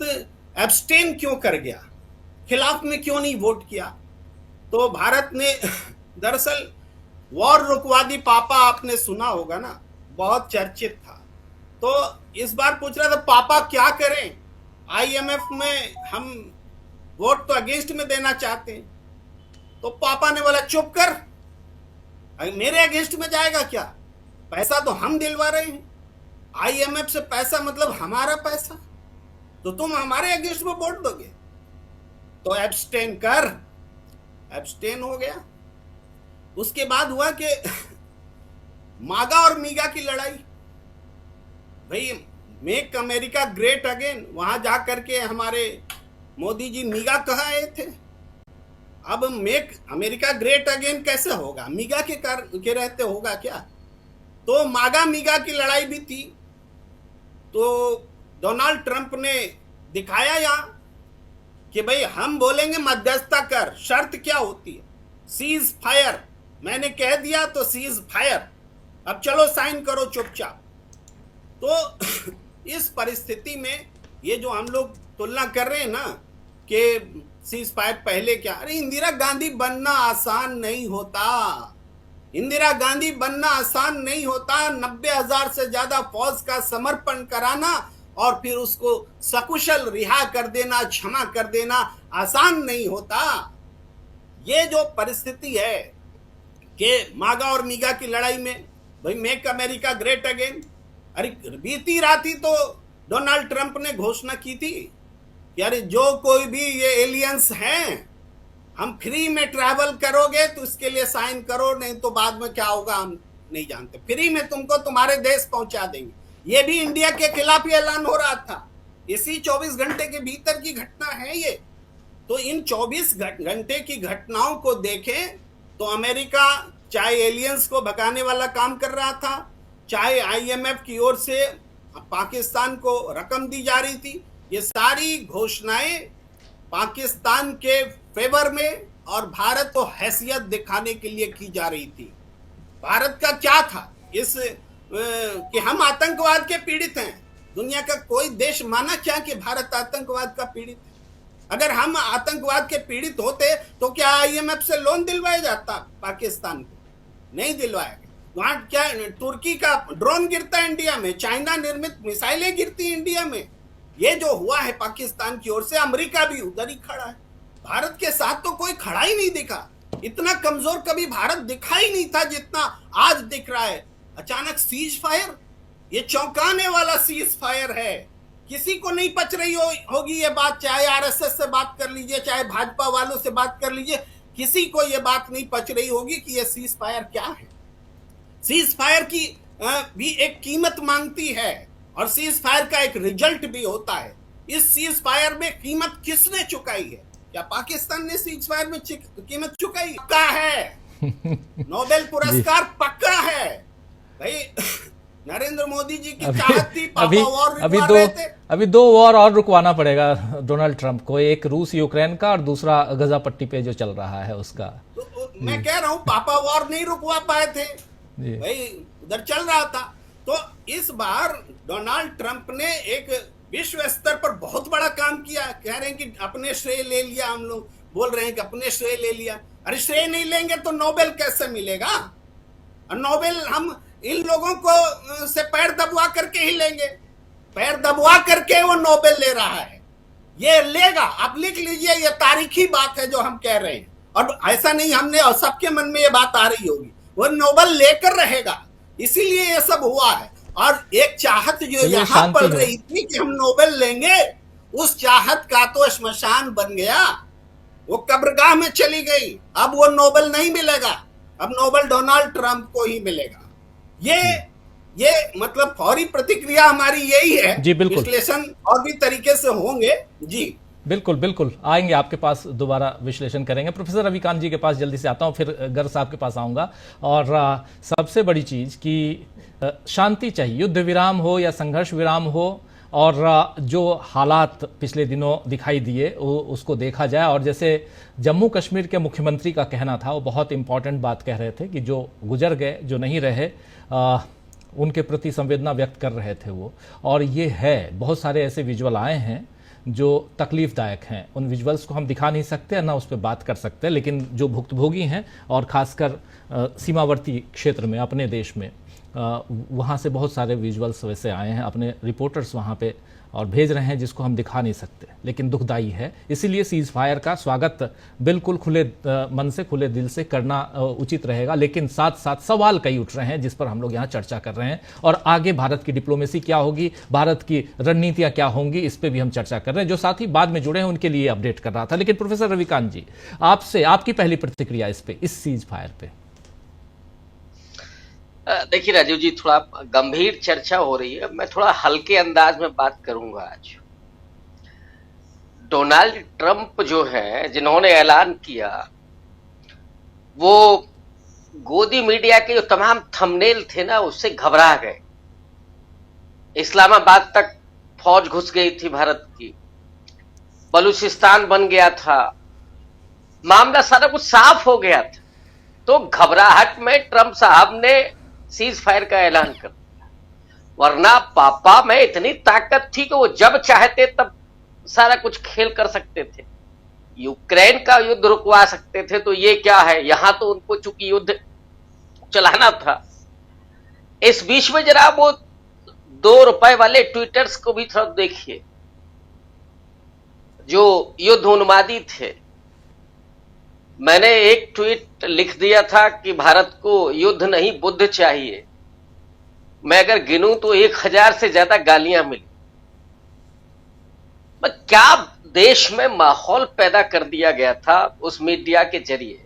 S10: एब्सटेन क्यों कर गया, खिलाफ में क्यों नहीं वोट किया। तो भारत ने दरअसल वॉर रुकवादी पापा, आपने सुना होगा ना, बहुत चर्चित था। तो इस बार पूछ रहा था पापा क्या करें, आईएमएफ में हम वोट तो अगेंस्ट में देना चाहते हैं। तो पापा ने बोला चुप कर, मेरे अगेंस्ट में जाएगा क्या, पैसा तो हम दिलवा रहे हैं, आईएमएफ से पैसा मतलब हमारा पैसा, तो तुम हमारे अगेंस्ट में वोट दोगे? तो एब्सटेन कर, एब्सटेन हो गया। उसके बाद हुआ कि मागा और मीगा की लड़ाई। भाई, मेक अमेरिका ग्रेट अगेन, वहां जाकर के हमारे मोदी जी मीगा कहा आए थे। अब मेक अमेरिका ग्रेट अगेन कैसे होगा, मीगा के रहते होगा क्या? तो मागा मीगा की लड़ाई भी थी। तो डोनाल्ड ट्रंप ने दिखाया यहां कि भाई हम बोलेंगे मध्यस्थता कर, शर्त क्या होती है, सीज फायर, मैंने कह दिया तो सीज फायर, अब चलो साइन करो चुपचाप। तो इस परिस्थिति में ये जो हम लोग तुलना कर रहे हैं ना कि सीज फायर पहले क्या, अरे इंदिरा गांधी बनना आसान नहीं होता, इंदिरा गांधी बनना आसान नहीं होता। 90,000 से ज्यादा फौज का समर्पण कराना और फिर उसको सकुशल रिहा कर देना, क्षमा कर देना आसान नहीं होता। ये जो परिस्थिति है कि मागा और मीगा की लड़ाई में, भाई मेक अमेरिका ग्रेट अगेन, अरे बीती रात ही तो डोनाल्ड ट्रंप ने घोषणा की थी कि अरे जो कोई भी ये एलियंस हैं, हम फ्री में ट्रैवल करोगे तो इसके लिए साइन करो, नहीं तो बाद में क्या होगा हम नहीं जानते, फ्री में तुमको तुम्हारे देश पहुंचा देंगे। ये भी इंडिया के खिलाफ ही ऐलान हो रहा था, इसी 24 घंटे के भीतर की घटना है ये। तो इन 24 घंटे की घटनाओं को देखें तो अमेरिका चाहे एलियंस को भगाने वाला काम कर रहा था, चाहे आईएमएफ की ओर से पाकिस्तान को रकम दी जा रही थी, ये सारी घोषणाएं पाकिस्तान के फेवर में और भारत को हैसियत दिखाने के लिए की जा रही थी। भारत का क्या था इस कि हम आतंकवाद के पीड़ित हैं, दुनिया का कोई देश माना क्या कि भारत आतंकवाद का पीड़ित है? अगर हम आतंकवाद के पीड़ित होते तो क्या आईएमएफ से लोन दिलवाया जाता पाकिस्तान को? नहीं दिलवाया गया। वहां क्या तुर्की का ड्रोन गिरता है इंडिया में, चाइना निर्मित मिसाइलें गिरती इंडिया में। ये जो हुआ है पाकिस्तान की ओर से, अमेरिका भी उधर ही खड़ा है, भारत के साथ तो कोई खड़ा ही नहीं दिखा। इतना कमजोर कभी भारत दिखा ही नहीं था जितना आज दिख रहा है। अचानक सीज फायर, ये चौंकाने वाला सीज फायर है। किसी को नहीं पच रही होगी ये बात, चाहे आरएसएस से बात कर लीजिए, चाहे भाजपा वालों से बात कर लीजिए, किसी को ये बात नहीं पच रही होगी कि ये सीज फायर क्या है। सीज फायर की भी एक कीमत मांगती है और सीज फायर का एक रिजल्ट भी होता है। इस सीज फायर में कीमत किसने चुकाई है? क्या पाकिस्तान ने सीज फायर में कीमत चुकाई? पक्का है। नोबेल पुरस्कार पक्का है भाई। नरेंद्र मोदी जी की चाहत थी,
S1: अभी दो वॉर और रुकवाना पड़ेगा डोनाल्ड ट्रंप को, एक रूस यूक्रेन का और दूसरा गजा पट्टी पे जो चल रहा है उसका।
S10: तो मैं कह रहा हूं पापा वॉर नहीं रुकवा पाए थे भाई, उधर चल रहा था। तो इस बार डोनाल्ड ट्रंप ने एक विश्व स्तर पर बहुत बड़ा काम किया। कह रहे हैं कि अपने श्रेय ले लिया, हम लोग बोल रहे हैं कि अपने श्रेय ले लिया। अरे श्रेय नहीं लेंगे तो नोबेल कैसे मिलेगा? और नोबेल हम इन लोगों को से पैर दबवा करके ही लेंगे, पैर दबवा करके वो नोबेल ले रहा है। ये लेगा, आप लिख लीजिए, ये तारीखी बात है जो हम कह रहे हैं। और ऐसा नहीं हमने, और सबके मन में ये बात आ रही होगी, वो नोबेल लेकर रहेगा, इसीलिए ये सब हुआ है। और एक चाहत जो यहाँ पड़ रही थी कि हम नोबेल लेंगे, उस चाहत का तो श्मशान बन गया, वो कब्रगाह में चली गई। अब वो नोबेल नहीं मिलेगा, अब नोबेल डोनाल्ड ट्रंप को ही मिलेगा। ये मतलब फौरी प्रतिक्रिया हमारी यही है जी। बिल्कुल, विश्लेषण और भी तरीके से होंगे जी।
S1: बिल्कुल बिल्कुल, आएंगे आपके पास, दोबारा विश्लेषण करेंगे। प्रोफेसर रविकांत जी के पास जल्दी से आता हूं, फिर गर्ग साहब के पास आऊंगा। और सबसे बड़ी चीज कि शांति चाहिए, युद्ध विराम हो या संघर्ष विराम हो, और जो हालात पिछले दिनों दिखाई दिए उसको देखा जाए। और जैसे जम्मू कश्मीर के मुख्यमंत्री का कहना था, वो बहुत इंपॉर्टेंट बात कह रहे थे कि जो गुजर गए, जो नहीं रहे, उनके प्रति संवेदना व्यक्त कर रहे थे वो। और ये है, बहुत सारे ऐसे विजुअल आए हैं जो तकलीफदायक हैं। उन विजुअल्स को हम दिखा नहीं सकते, ना उस पर बात कर सकते, लेकिन जो भुक्तभोगी हैं, और खासकर सीमावर्ती क्षेत्र में अपने देश में, वहाँ से बहुत सारे विजुअल्स वैसे आए हैं, अपने रिपोर्टर्स वहाँ पे और भेज रहे हैं, जिसको हम दिखा नहीं सकते, लेकिन दुखदाई है। इसीलिए सीज फायर का स्वागत बिल्कुल खुले मन से, खुले दिल से करना उचित रहेगा। लेकिन साथ साथ सवाल कई उठ रहे हैं जिस पर हम लोग यहाँ चर्चा कर रहे हैं, और आगे भारत की डिप्लोमेसी क्या होगी, भारत की रणनीतियां क्या होंगी, इस पर भी हम चर्चा कर रहे हैं। जो साथी बाद में जुड़े हैं उनके लिए अपडेट कर रहा था। लेकिन प्रोफेसर रविकांत जी, आपसे आपकी पहली प्रतिक्रिया इस पे, इस सीज फायर पे।
S11: देखिए राजीव जी, थोड़ा गंभीर चर्चा हो रही है, मैं थोड़ा हल्के अंदाज में बात करूंगा आज। डोनाल्ड ट्रंप जो है, जिन्होंने ऐलान किया, वो गोदी मीडिया के जो तमाम थंबनेल थे ना, उससे घबरा गए। इस्लामाबाद तक फौज घुस गई थी भारत की, बलूचिस्तान बन गया था, मामला सारा कुछ साफ हो गया था। तो घबराहट में ट्रंप साहब ने सीज फायर का ऐलान कर दिया। वरना पापा में इतनी ताकत थी कि वो जब चाहते तब सारा कुछ खेल कर सकते थे। यूक्रेन का युद्ध रुकवा सकते थे, तो ये क्या है, यहां तो उनको चूंकि युद्ध चलाना था। इस बीच में जरा वो 2 रुपए वाले ट्विटर्स को भी थोड़ा देखिए, जो युद्ध उन्मादी थे। मैंने एक ट्वीट लिख दिया था कि भारत को युद्ध नहीं बुद्ध चाहिए। मैं अगर गिनूं तो 1000 से ज्यादा गालियां मिली। क्या देश में माहौल पैदा कर दिया गया था उस मीडिया के जरिए,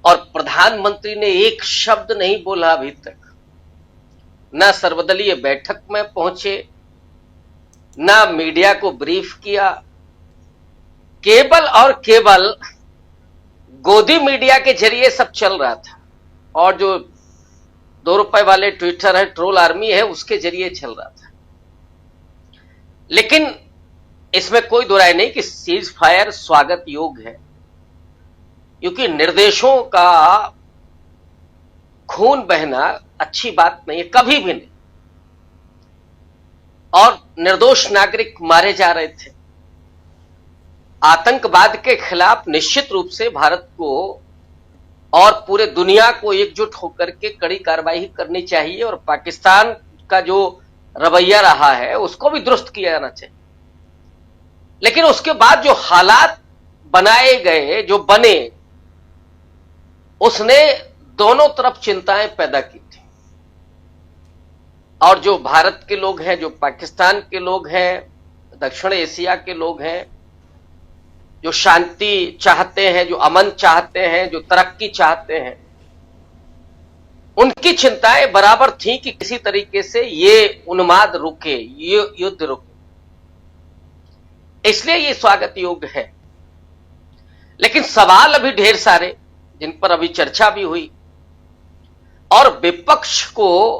S11: और प्रधानमंत्री ने एक शब्द नहीं बोला अभी तक। ना सर्वदलीय बैठक में पहुंचे, ना मीडिया को ब्रीफ किया, केवल और केवल गोदी मीडिया के जरिए सब चल रहा था। और जो 2 रुपए वाले ट्विटर है, ट्रोल आर्मी है, उसके जरिए चल रहा था। लेकिन इसमें कोई दो राय नहीं कि सीज फायर स्वागत योग्य है, क्योंकि निर्देशों का खून बहना अच्छी बात नहीं है, कभी भी नहीं। और निर्दोष नागरिक मारे जा रहे थे। आतंकवाद के खिलाफ निश्चित रूप से भारत को और पूरे दुनिया को एकजुट होकर के कड़ी कार्रवाई करनी चाहिए, और पाकिस्तान का जो रवैया रहा है उसको भी दुरुस्त किया जाना चाहिए। लेकिन उसके बाद जो हालात बनाए गए, जो बने, उसने दोनों तरफ चिंताएं पैदा की थी। और जो भारत के लोग हैं, जो पाकिस्तान के लोग हैं, दक्षिण एशिया के लोग हैं, जो शांति चाहते हैं, जो अमन चाहते हैं, जो तरक्की चाहते हैं, उनकी चिंताएं बराबर थी कि किसी तरीके से ये उन्माद रुके, ये युद्ध रुके। इसलिए ये स्वागत योग्य है। लेकिन सवाल अभी ढेर सारे, जिन पर अभी चर्चा भी हुई, और विपक्ष को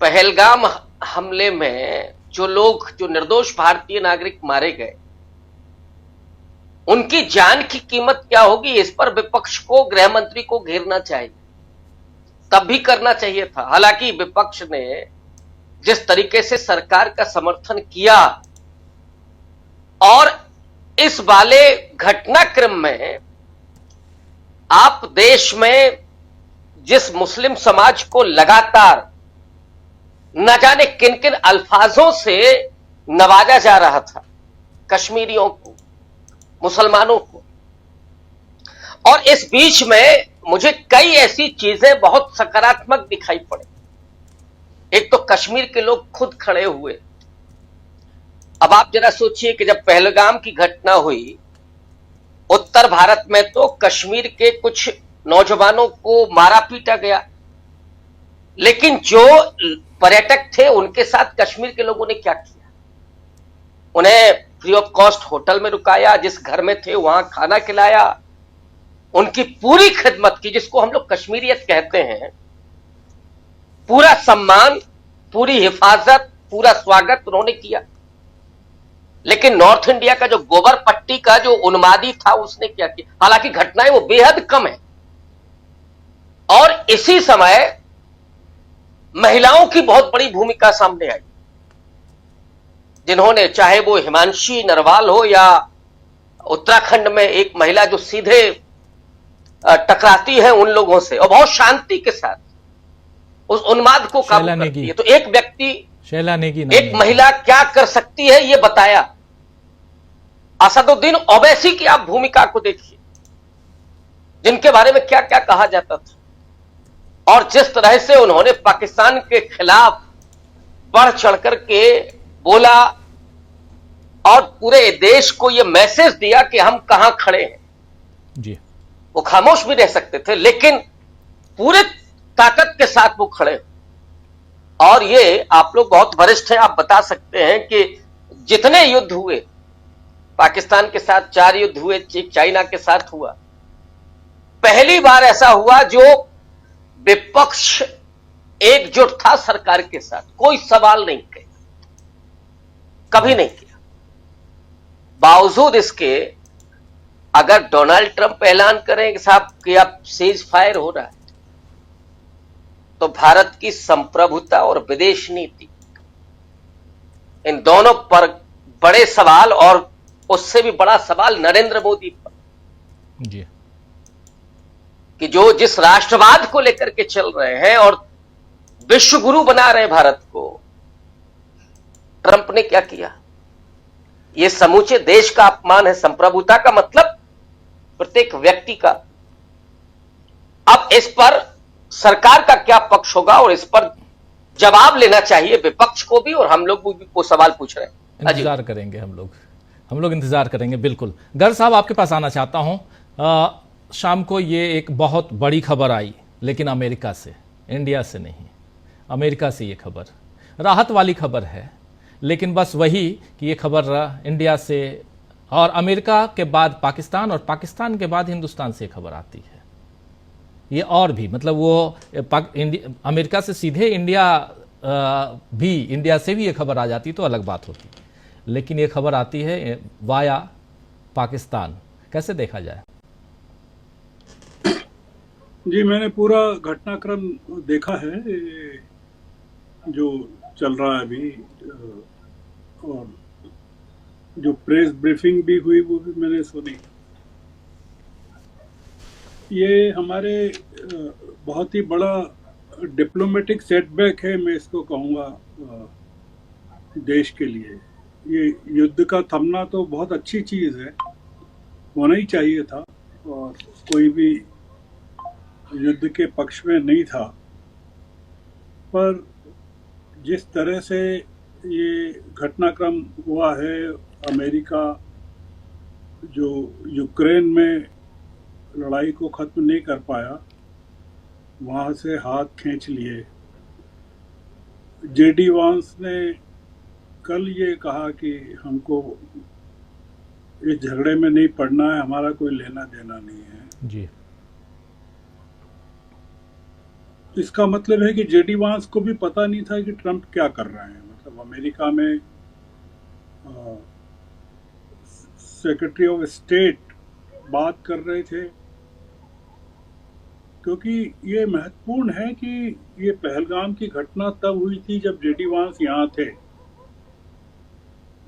S11: पहलगाम हमले में जो लोग, जो निर्दोष भारतीय नागरिक मारे गए, उनकी जान की कीमत क्या होगी, इस पर विपक्ष को, गृह मंत्री को घेरना चाहिए, तब भी करना चाहिए था। हालांकि विपक्ष ने जिस तरीके से सरकार का समर्थन किया और इस वाले घटनाक्रम में आप देश में जिस मुस्लिम समाज को लगातार न जाने किन किन अल्फाजों से नवाजा जा रहा था, कश्मीरियों को, मुसलमानों को, और इस बीच में मुझे कई ऐसी चीजें बहुत सकारात्मक दिखाई पड़े। एक तो कश्मीर के लोग खुद खड़े हुए। अब आप जरा सोचिए कि जब पहलगाम की घटना हुई, उत्तर भारत में तो कश्मीर के कुछ नौजवानों को मारा पीटा गया, लेकिन जो पर्यटक थे उनके साथ कश्मीर के लोगों ने क्या किया? उन्हें फ्री ऑफ कॉस्ट होटल में रुकाया, जिस घर में थे वहां खाना खिलाया, उनकी पूरी खिदमत की, जिसको हम लोग कश्मीरियत कहते हैं। पूरा सम्मान, पूरी हिफाजत, पूरा स्वागत उन्होंने किया। लेकिन नॉर्थ इंडिया का जो गोबर पट्टी का जो उन्मादी था, उसने क्या किया? हालांकि घटनाएं वो बेहद कम है, और इसी समय महिलाओं की बहुत बड़ी भूमिका सामने आई, जिन्होंने, चाहे वो हिमांशी नरवाल हो या उत्तराखंड में एक महिला जो सीधे टकराती है उन लोगों से और बहुत शांति के साथ उस उन्माद को काबू करती है। तो एक व्यक्ति, एक महिला क्या कर सकती है ये बताया। असदुद्दीन ओवैसी की आप भूमिका को देखिए, जिनके बारे में क्या क्या कहा जाता था, और जिस तरह से उन्होंने पाकिस्तान के खिलाफ बढ़ चढ़कर के बोला और पूरे देश को यह मैसेज दिया कि हम कहां खड़े हैं जी। वो खामोश भी रह सकते थे, लेकिन पूरे ताकत के साथ वो खड़े। और ये आप लोग बहुत वरिष्ठ हैं, आप बता सकते हैं कि जितने युद्ध हुए, पाकिस्तान के साथ 4 युद्ध हुए, चाइना के साथ हुआ, पहली बार ऐसा हुआ जो विपक्ष एकजुट था सरकार के साथ, कोई सवाल नहीं किया, कभी नहीं किया। बावजूद इसके अगर डोनाल्ड ट्रंप ऐलान करें कि साहब कि अब सीज फायर हो रहा है, तो भारत की संप्रभुता और विदेश नीति, इन दोनों पर बड़े सवाल, और उससे भी बड़ा सवाल नरेंद्र मोदी पर जी, कि जो जिस राष्ट्रवाद को लेकर के चल रहे हैं और विश्व गुरु बना रहे भारत को, ट्रंप ने क्या किया? यह समूचे देश का अपमान है। संप्रभुता का मतलब प्रत्येक व्यक्ति का। अब इस पर सरकार का क्या पक्ष होगा, और इस पर जवाब लेना चाहिए विपक्ष को भी, और हम लोग भी को सवाल पूछ रहे हैं।
S1: इंतजार करेंगे हम लोग इंतजार करेंगे। बिल्कुल। गर्ग साहब, आपके पास आना चाहता हूं। शाम को ये एक बहुत बड़ी खबर आई, लेकिन अमेरिका से, इंडिया से नहीं, अमेरिका से ये खबर राहत वाली खबर है, लेकिन बस वही कि ये खबर इंडिया से और अमेरिका के बाद पाकिस्तान, और पाकिस्तान के बाद हिंदुस्तान से खबर आती है। ये और भी, मतलब वो अमेरिका से सीधे इंडिया से भी ये खबर आ जाती तो अलग बात होती, लेकिन ये खबर आती है वाया पाकिस्तान। कैसे देखा जाए?
S12: जी, मैंने पूरा घटनाक्रम देखा है जो चल रहा है अभी, और जो प्रेस ब्रीफिंग भी हुई वो भी मैंने सुनी। ये हमारे बहुत ही बड़ा डिप्लोमेटिक सेटबैक है, मैं इसको कहूँगा, देश के लिए। ये युद्ध का थमना तो बहुत अच्छी चीज़ है, होना ही चाहिए था, और कोई भी युद्ध के पक्ष में नहीं था, पर जिस तरह से ये घटनाक्रम हुआ है, अमेरिका जो यूक्रेन में लड़ाई को ख़त्म नहीं कर पाया, वहाँ से हाथ खींच लिए। जेडी वांस ने कल ये कहा कि हमको इस झगड़े में नहीं पड़ना है, हमारा कोई लेना देना नहीं है
S1: जी।
S12: इसका मतलब है कि जेडी वांस को भी पता नहीं था कि ट्रंप क्या कर रहे हैं। मतलब अमेरिका में सेक्रेटरी ऑफ स्टेट बात कर रहे थे, क्योंकि ये महत्वपूर्ण है कि ये पहलगाम की घटना तब हुई थी जब जेडी वांस यहाँ थे,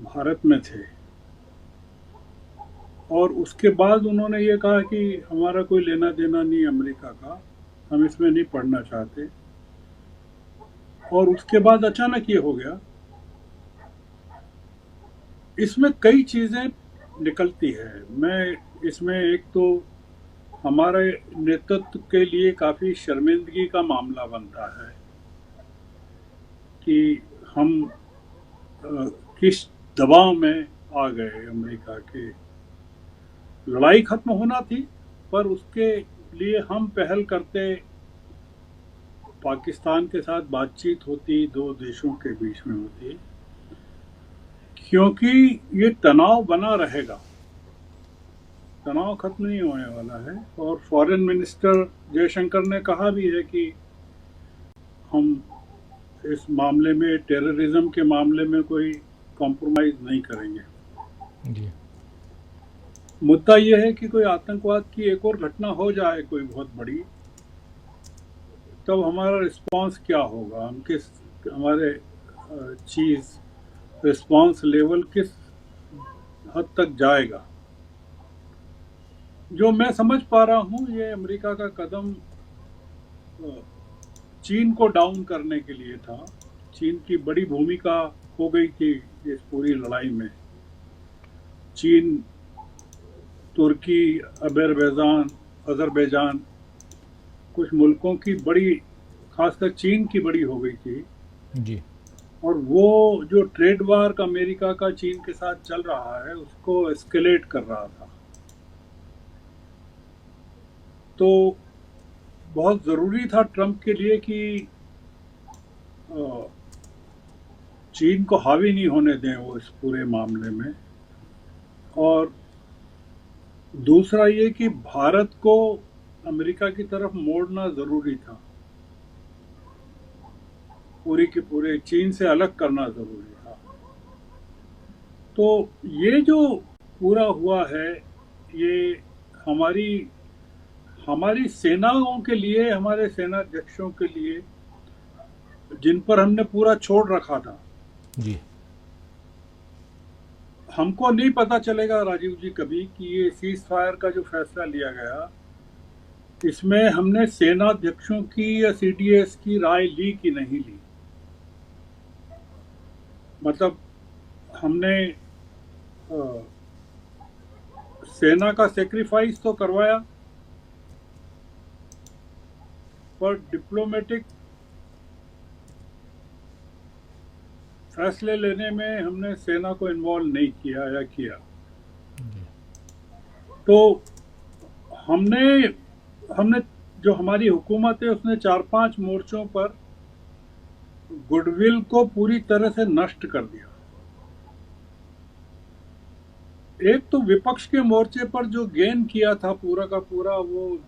S12: भारत में थे, और उसके बाद उन्होंने ये कहा कि हमारा कोई लेना देना नहीं अमेरिका का, हम इसमें नहीं पढ़ना चाहते। और उसके बाद अचानक ये हो गया। इसमें कई चीजें निकलती है। मैं इसमें एक तो हमारे नेतृत्व के लिए काफी शर्मिंदगी का मामला बनता है कि हम किस दबाव में आ गए। अमेरिका के लड़ाई खत्म होना थी, पर उसके लिए हम पहल करते, पाकिस्तान के साथ बातचीत होती, दो देशों के बीच में होती, क्योंकि ये तनाव बना रहेगा, तनाव खत्म नहीं होने वाला है। और फॉरेन मिनिस्टर जयशंकर ने कहा भी है कि हम इस मामले में, टेररिज्म के मामले में कोई कॉम्प्रोमाइज नहीं करेंगे
S1: जी।
S12: मुद्दा यह है कि कोई आतंकवाद की एक और घटना हो जाए कोई बहुत बड़ी, तब हमारा रिस्पांस क्या होगा, हम किस, हमारे चीज रिस्पांस लेवल किस हद तक जाएगा। जो मैं समझ पा रहा हूँ, ये अमेरिका का कदम चीन को डाउन करने के लिए था। चीन की बड़ी भूमिका हो गई थी इस पूरी लड़ाई में। चीन, तुर्की, अजरबैजान कुछ मुल्कों की बड़ी, खासकर चीन की बड़ी हो गई थी
S1: जी।
S12: और वो जो ट्रेड वार अमेरिका का चीन के साथ चल रहा है, उसको एस्केलेट कर रहा था। तो बहुत ज़रूरी था ट्रंप के लिए कि चीन को हावी नहीं होने दें वो इस पूरे मामले में। और दूसरा ये कि भारत को अमेरिका की तरफ मोड़ना ज़रूरी था, पूरी के पूरे चीन से अलग करना ज़रूरी था। तो ये जो पूरा हुआ है, ये हमारी सेनाओं के लिए, हमारे सेनाध्यक्षों के लिए, जिन पर हमने पूरा छोड़ रखा था
S1: जी।
S12: हमको नहीं पता चलेगा राजीव जी कभी कि ये सीज फायर का जो फैसला लिया गया, इसमें हमने सेनाध्यक्षों की या सीडीएस की राय ली कि नहीं ली। मतलब हमने सेना का सेक्रीफाइस तो करवाया, पर डिप्लोमेटिक फैसले लेने में हमने सेना को इन्वॉल्व नहीं किया या किया। तो हमने जो हमारी हुकूमत है, उसने 4-5 मोर्चों पर गुडविल को पूरी तरह से नष्ट कर दिया। एक तो विपक्ष के मोर्चे पर जो गेन किया था पूरा का पूरा, वो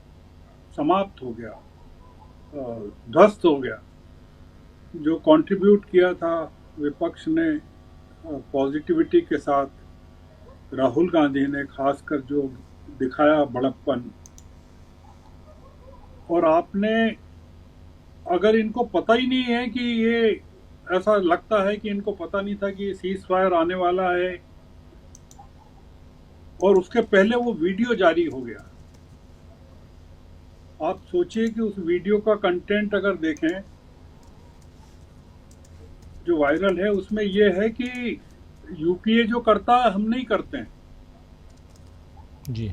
S12: समाप्त हो गया, ध्वस्त हो गया। जो कंट्रीब्यूट किया था विपक्ष ने पॉजिटिविटी के साथ, राहुल गांधी ने खासकर जो दिखाया बड़प्पन, और आपने, अगर इनको पता ही नहीं है कि ये, ऐसा लगता है कि इनको पता नहीं था कि सीज फायर आने वाला है, और उसके पहले वो वीडियो जारी हो गया। आप सोचिए कि उस वीडियो का कंटेंट अगर देखें जो वायरल है, उसमें ये है कि यूपीए जो करता है हम नहीं करते हैं
S1: जी।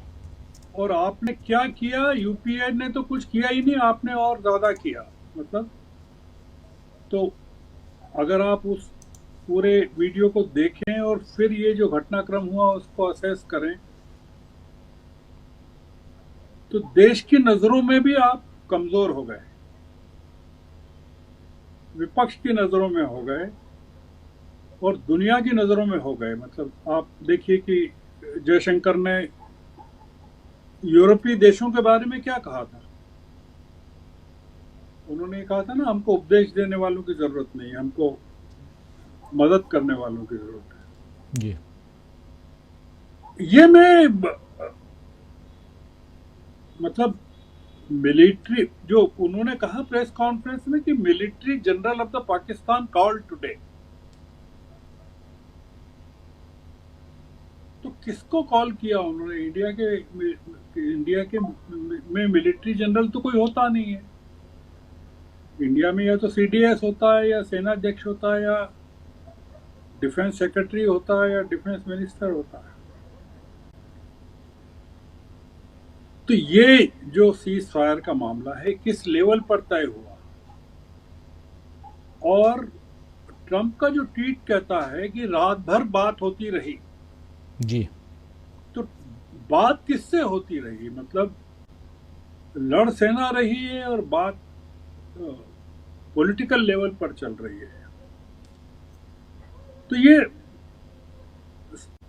S12: और आपने क्या किया? यूपीए ने तो कुछ किया ही नहीं, आपने और ज्यादा किया। मतलब तो अगर आप उस पूरे वीडियो को देखें और फिर ये जो घटनाक्रम हुआ उसको असेस करें, तो देश की नजरों में भी आप कमजोर हो गए, विपक्ष की नजरों में हो गए और दुनिया की नजरों में हो गए। मतलब आप देखिए कि जयशंकर ने यूरोपीय देशों के बारे में क्या कहा था। उन्होंने कहा था ना, हमको उपदेश देने वालों की जरूरत नहीं, हमको मदद करने वालों की जरूरत है।
S1: जी,
S12: ये मैं मतलब मिलिट्री, जो उन्होंने कहा प्रेस कॉन्फ्रेंस में कि military general of the Pakistan call today, तो किसको कॉल किया उन्होंने? इंडिया के में मिलिट्री जनरल तो कोई होता नहीं है। इंडिया में या तो सीडीएस होता है, या सेनाध्यक्ष होता है, या डिफेंस सेक्रेटरी होता है, या डिफेंस मिनिस्टर होता है। तो ये जो सीज फायर का मामला है, किस लेवल पर तय हुआ? और ट्रंप का जो ट्वीट कहता है कि रात भर बात होती रही,
S1: जी,
S12: तो बात किससे होती रही? मतलब लड़ सेना रही है और बात पॉलिटिकल लेवल पर चल रही है। तो ये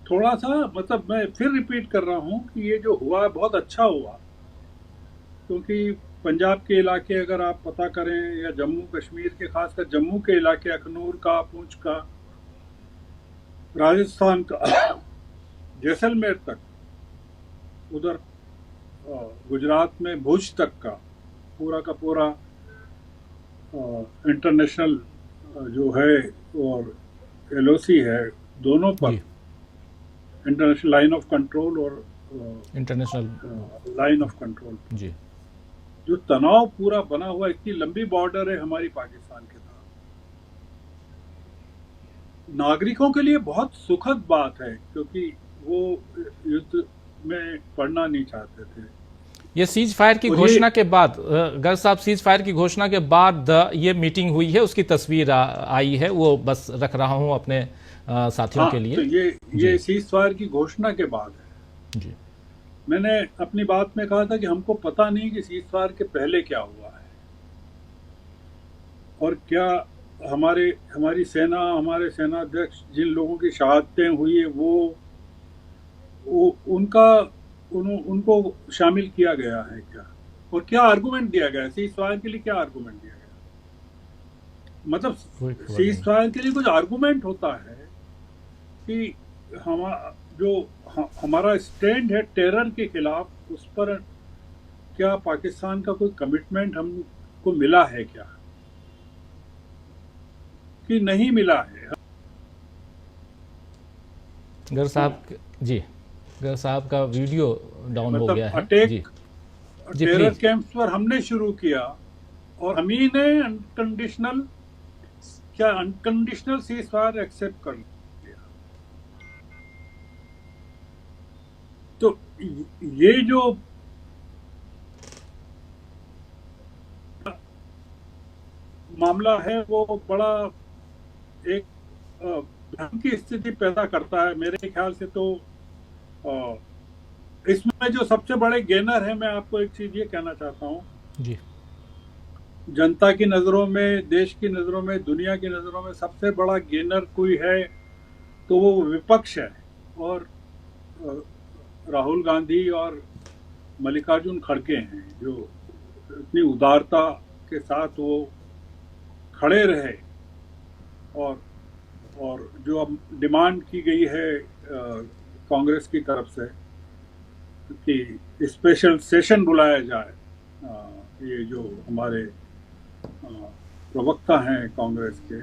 S12: थोड़ा सा, मतलब मैं फिर रिपीट कर रहा हूं कि ये जो हुआ बहुत अच्छा हुआ, क्योंकि पंजाब के इलाके अगर आप पता करें, या जम्मू कश्मीर के, खासकर जम्मू के इलाके, अखनूर का, पुंछ का, राजस्थान का, जैसलमेर तक, उधर गुजरात में भुज तक का पूरा इंटरनेशनल जो है और एलओसी है, दोनों पर इंटरनेशनल लाइन ऑफ कंट्रोल और
S1: इंटरनेशनल
S12: लाइन ऑफ कंट्रोल,
S1: जी,
S12: जो तनाव पूरा बना हुआ, इतनी लंबी बॉर्डर है हमारी पाकिस्तान के साथ, नागरिकों के लिए बहुत सुखद बात है, क्योंकि वो युद्ध में पड़ना नहीं चाहते थे।
S1: ये सीज फायर की घोषणा के बाद, गर्ग साहब, सीज फायर की घोषणा के बाद ये मीटिंग हुई है, उसकी तस्वीर आई है, वो बस रख रहा हूं अपने साथियों के लिए।
S12: तो ये सीज फायर की घोषणा के बाद है।
S1: जी,
S12: मैंने अपनी बात में कहा था कि हमको पता नहीं कि सीज फायर के पहले क्या हुआ है, और क्या हमारी सेना, हमारे सेनाध्यक्ष, जिन लोगों की शहादतें हुई है, वो उनको शामिल किया गया है क्या, और क्या आर्गुमेंट दिया गया? सीज फायर के लिए क्या आर्गुमेंट दिया गया? मतलब सीज फायर के लिए कुछ आर्गुमेंट होता है कि हमारा स्टैंड है टेरर के खिलाफ, उस पर क्या पाकिस्तान का कोई कमिटमेंट हमको मिला है क्या, कि नहीं मिला है?
S1: गर्ग साहब, जी, गर्ग साहब का वीडियो डाउन हो गया है।
S12: अटैक
S1: जी,
S12: टेरर कैंप्स पर हमने शुरू किया, और हम ही ने अनकंडीशनल सीज फायर एक्सेप्ट कर लिया। तो ये जो मामला है, वो बड़ा एक भ्रम की स्थिति पैदा करता है मेरे ख्याल से। तो इसमें जो सबसे बड़े गेनर है, मैं आपको एक चीज ये कहना चाहता हूँ
S1: जी,
S12: जनता की नजरों में, देश की नजरों में, दुनिया की नजरों में सबसे बड़ा गेनर कोई है तो वो विपक्ष है, और राहुल गांधी और मल्लिकार्जुन खड़गे हैं, जो इतनी उदारता के साथ वो खड़े रहे, और जो अब डिमांड की गई है कांग्रेस की तरफ से कि स्पेशल सेशन बुलाया जाए, ये जो हमारे प्रवक्ता हैं कांग्रेस के,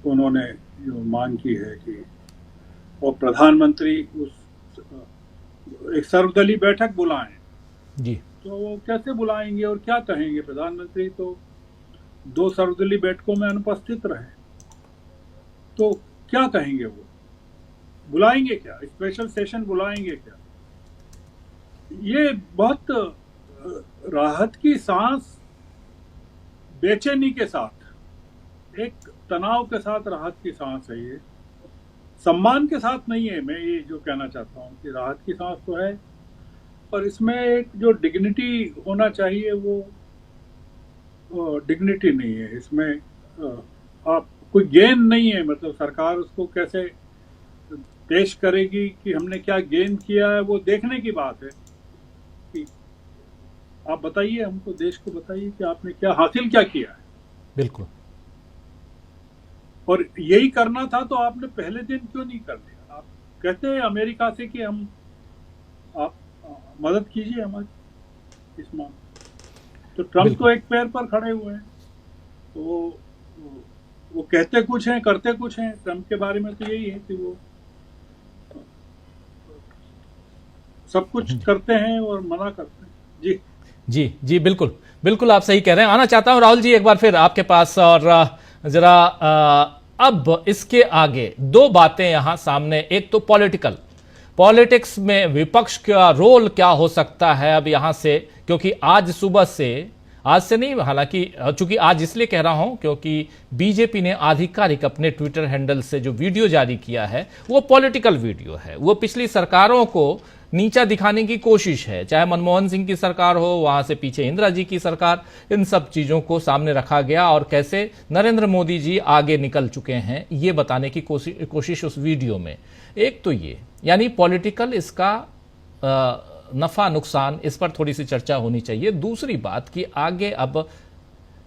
S12: उन्होंने जो मांग की है कि वो प्रधानमंत्री एक सर्वदलीय बैठक बुलाएं।
S1: जी,
S12: तो वो कैसे बुलाएंगे और क्या कहेंगे? प्रधानमंत्री तो 2 सर्वदलीय बैठकों में अनुपस्थित रहे, तो क्या कहेंगे? वो बुलाएंगे क्या? स्पेशल सेशन बुलाएंगे क्या? ये बहुत राहत की सांस बेचैनी के साथ, एक तनाव के साथ राहत की सांस है ये, सम्मान के साथ नहीं है। मैं ये जो कहना चाहता हूँ कि राहत की सांस तो है, पर इसमें एक जो डिग्निटी होना चाहिए वो डिग्निटी नहीं है इसमें। आप कोई गेन नहीं है, मतलब सरकार उसको कैसे पेश करेगी कि हमने क्या गेन किया है, वो देखने की बात है। कि आप बताइए, हमको, देश को बताइए कि आपने क्या हासिल क्या किया है।
S1: बिल्कुल।
S12: और यही करना था तो आपने पहले दिन क्यों नहीं कर दिया? आप कहते हैं अमेरिका से कि आप मदद कीजिए हमारी इस मामले। तो ट्रम्प तो एक पैर पर खड़े हुए हैं, तो वो कहते कुछ हैं करते कुछ हैं। ट्रम्प के बारे में तो यही है कि वो सब कुछ करते हैं और मना करते हैं। जी
S1: जी जी, बिल्कुल बिल्कुल, आप सही कह रहे हैं। आना चाहता हूं राहुल जी एक बार फिर आपके पास, और जरा अब इसके आगे दो बातें यहां सामने। एक तो पॉलिटिक्स में विपक्ष का रोल क्या हो सकता है अब यहां से, क्योंकि आज से नहीं, हालांकि चूंकि आज इसलिए कह रहा हूं क्योंकि बीजेपी ने आधिकारिक अपने ट्विटर हैंडल से जो वीडियो जारी किया है वो पॉलिटिकल वीडियो है। वो पिछली सरकारों को नीचा दिखाने की कोशिश है, चाहे मनमोहन सिंह की सरकार हो, वहां से पीछे इंदिरा जी की सरकार, इन सब चीजों को सामने रखा गया और कैसे नरेंद्र मोदी जी आगे निकल चुके हैं ये बताने की कोशिश उस वीडियो में। एक तो ये, यानी पॉलिटिकल, इसका नफा नुकसान, इस पर थोड़ी सी चर्चा होनी चाहिए। दूसरी बात कि आगे अब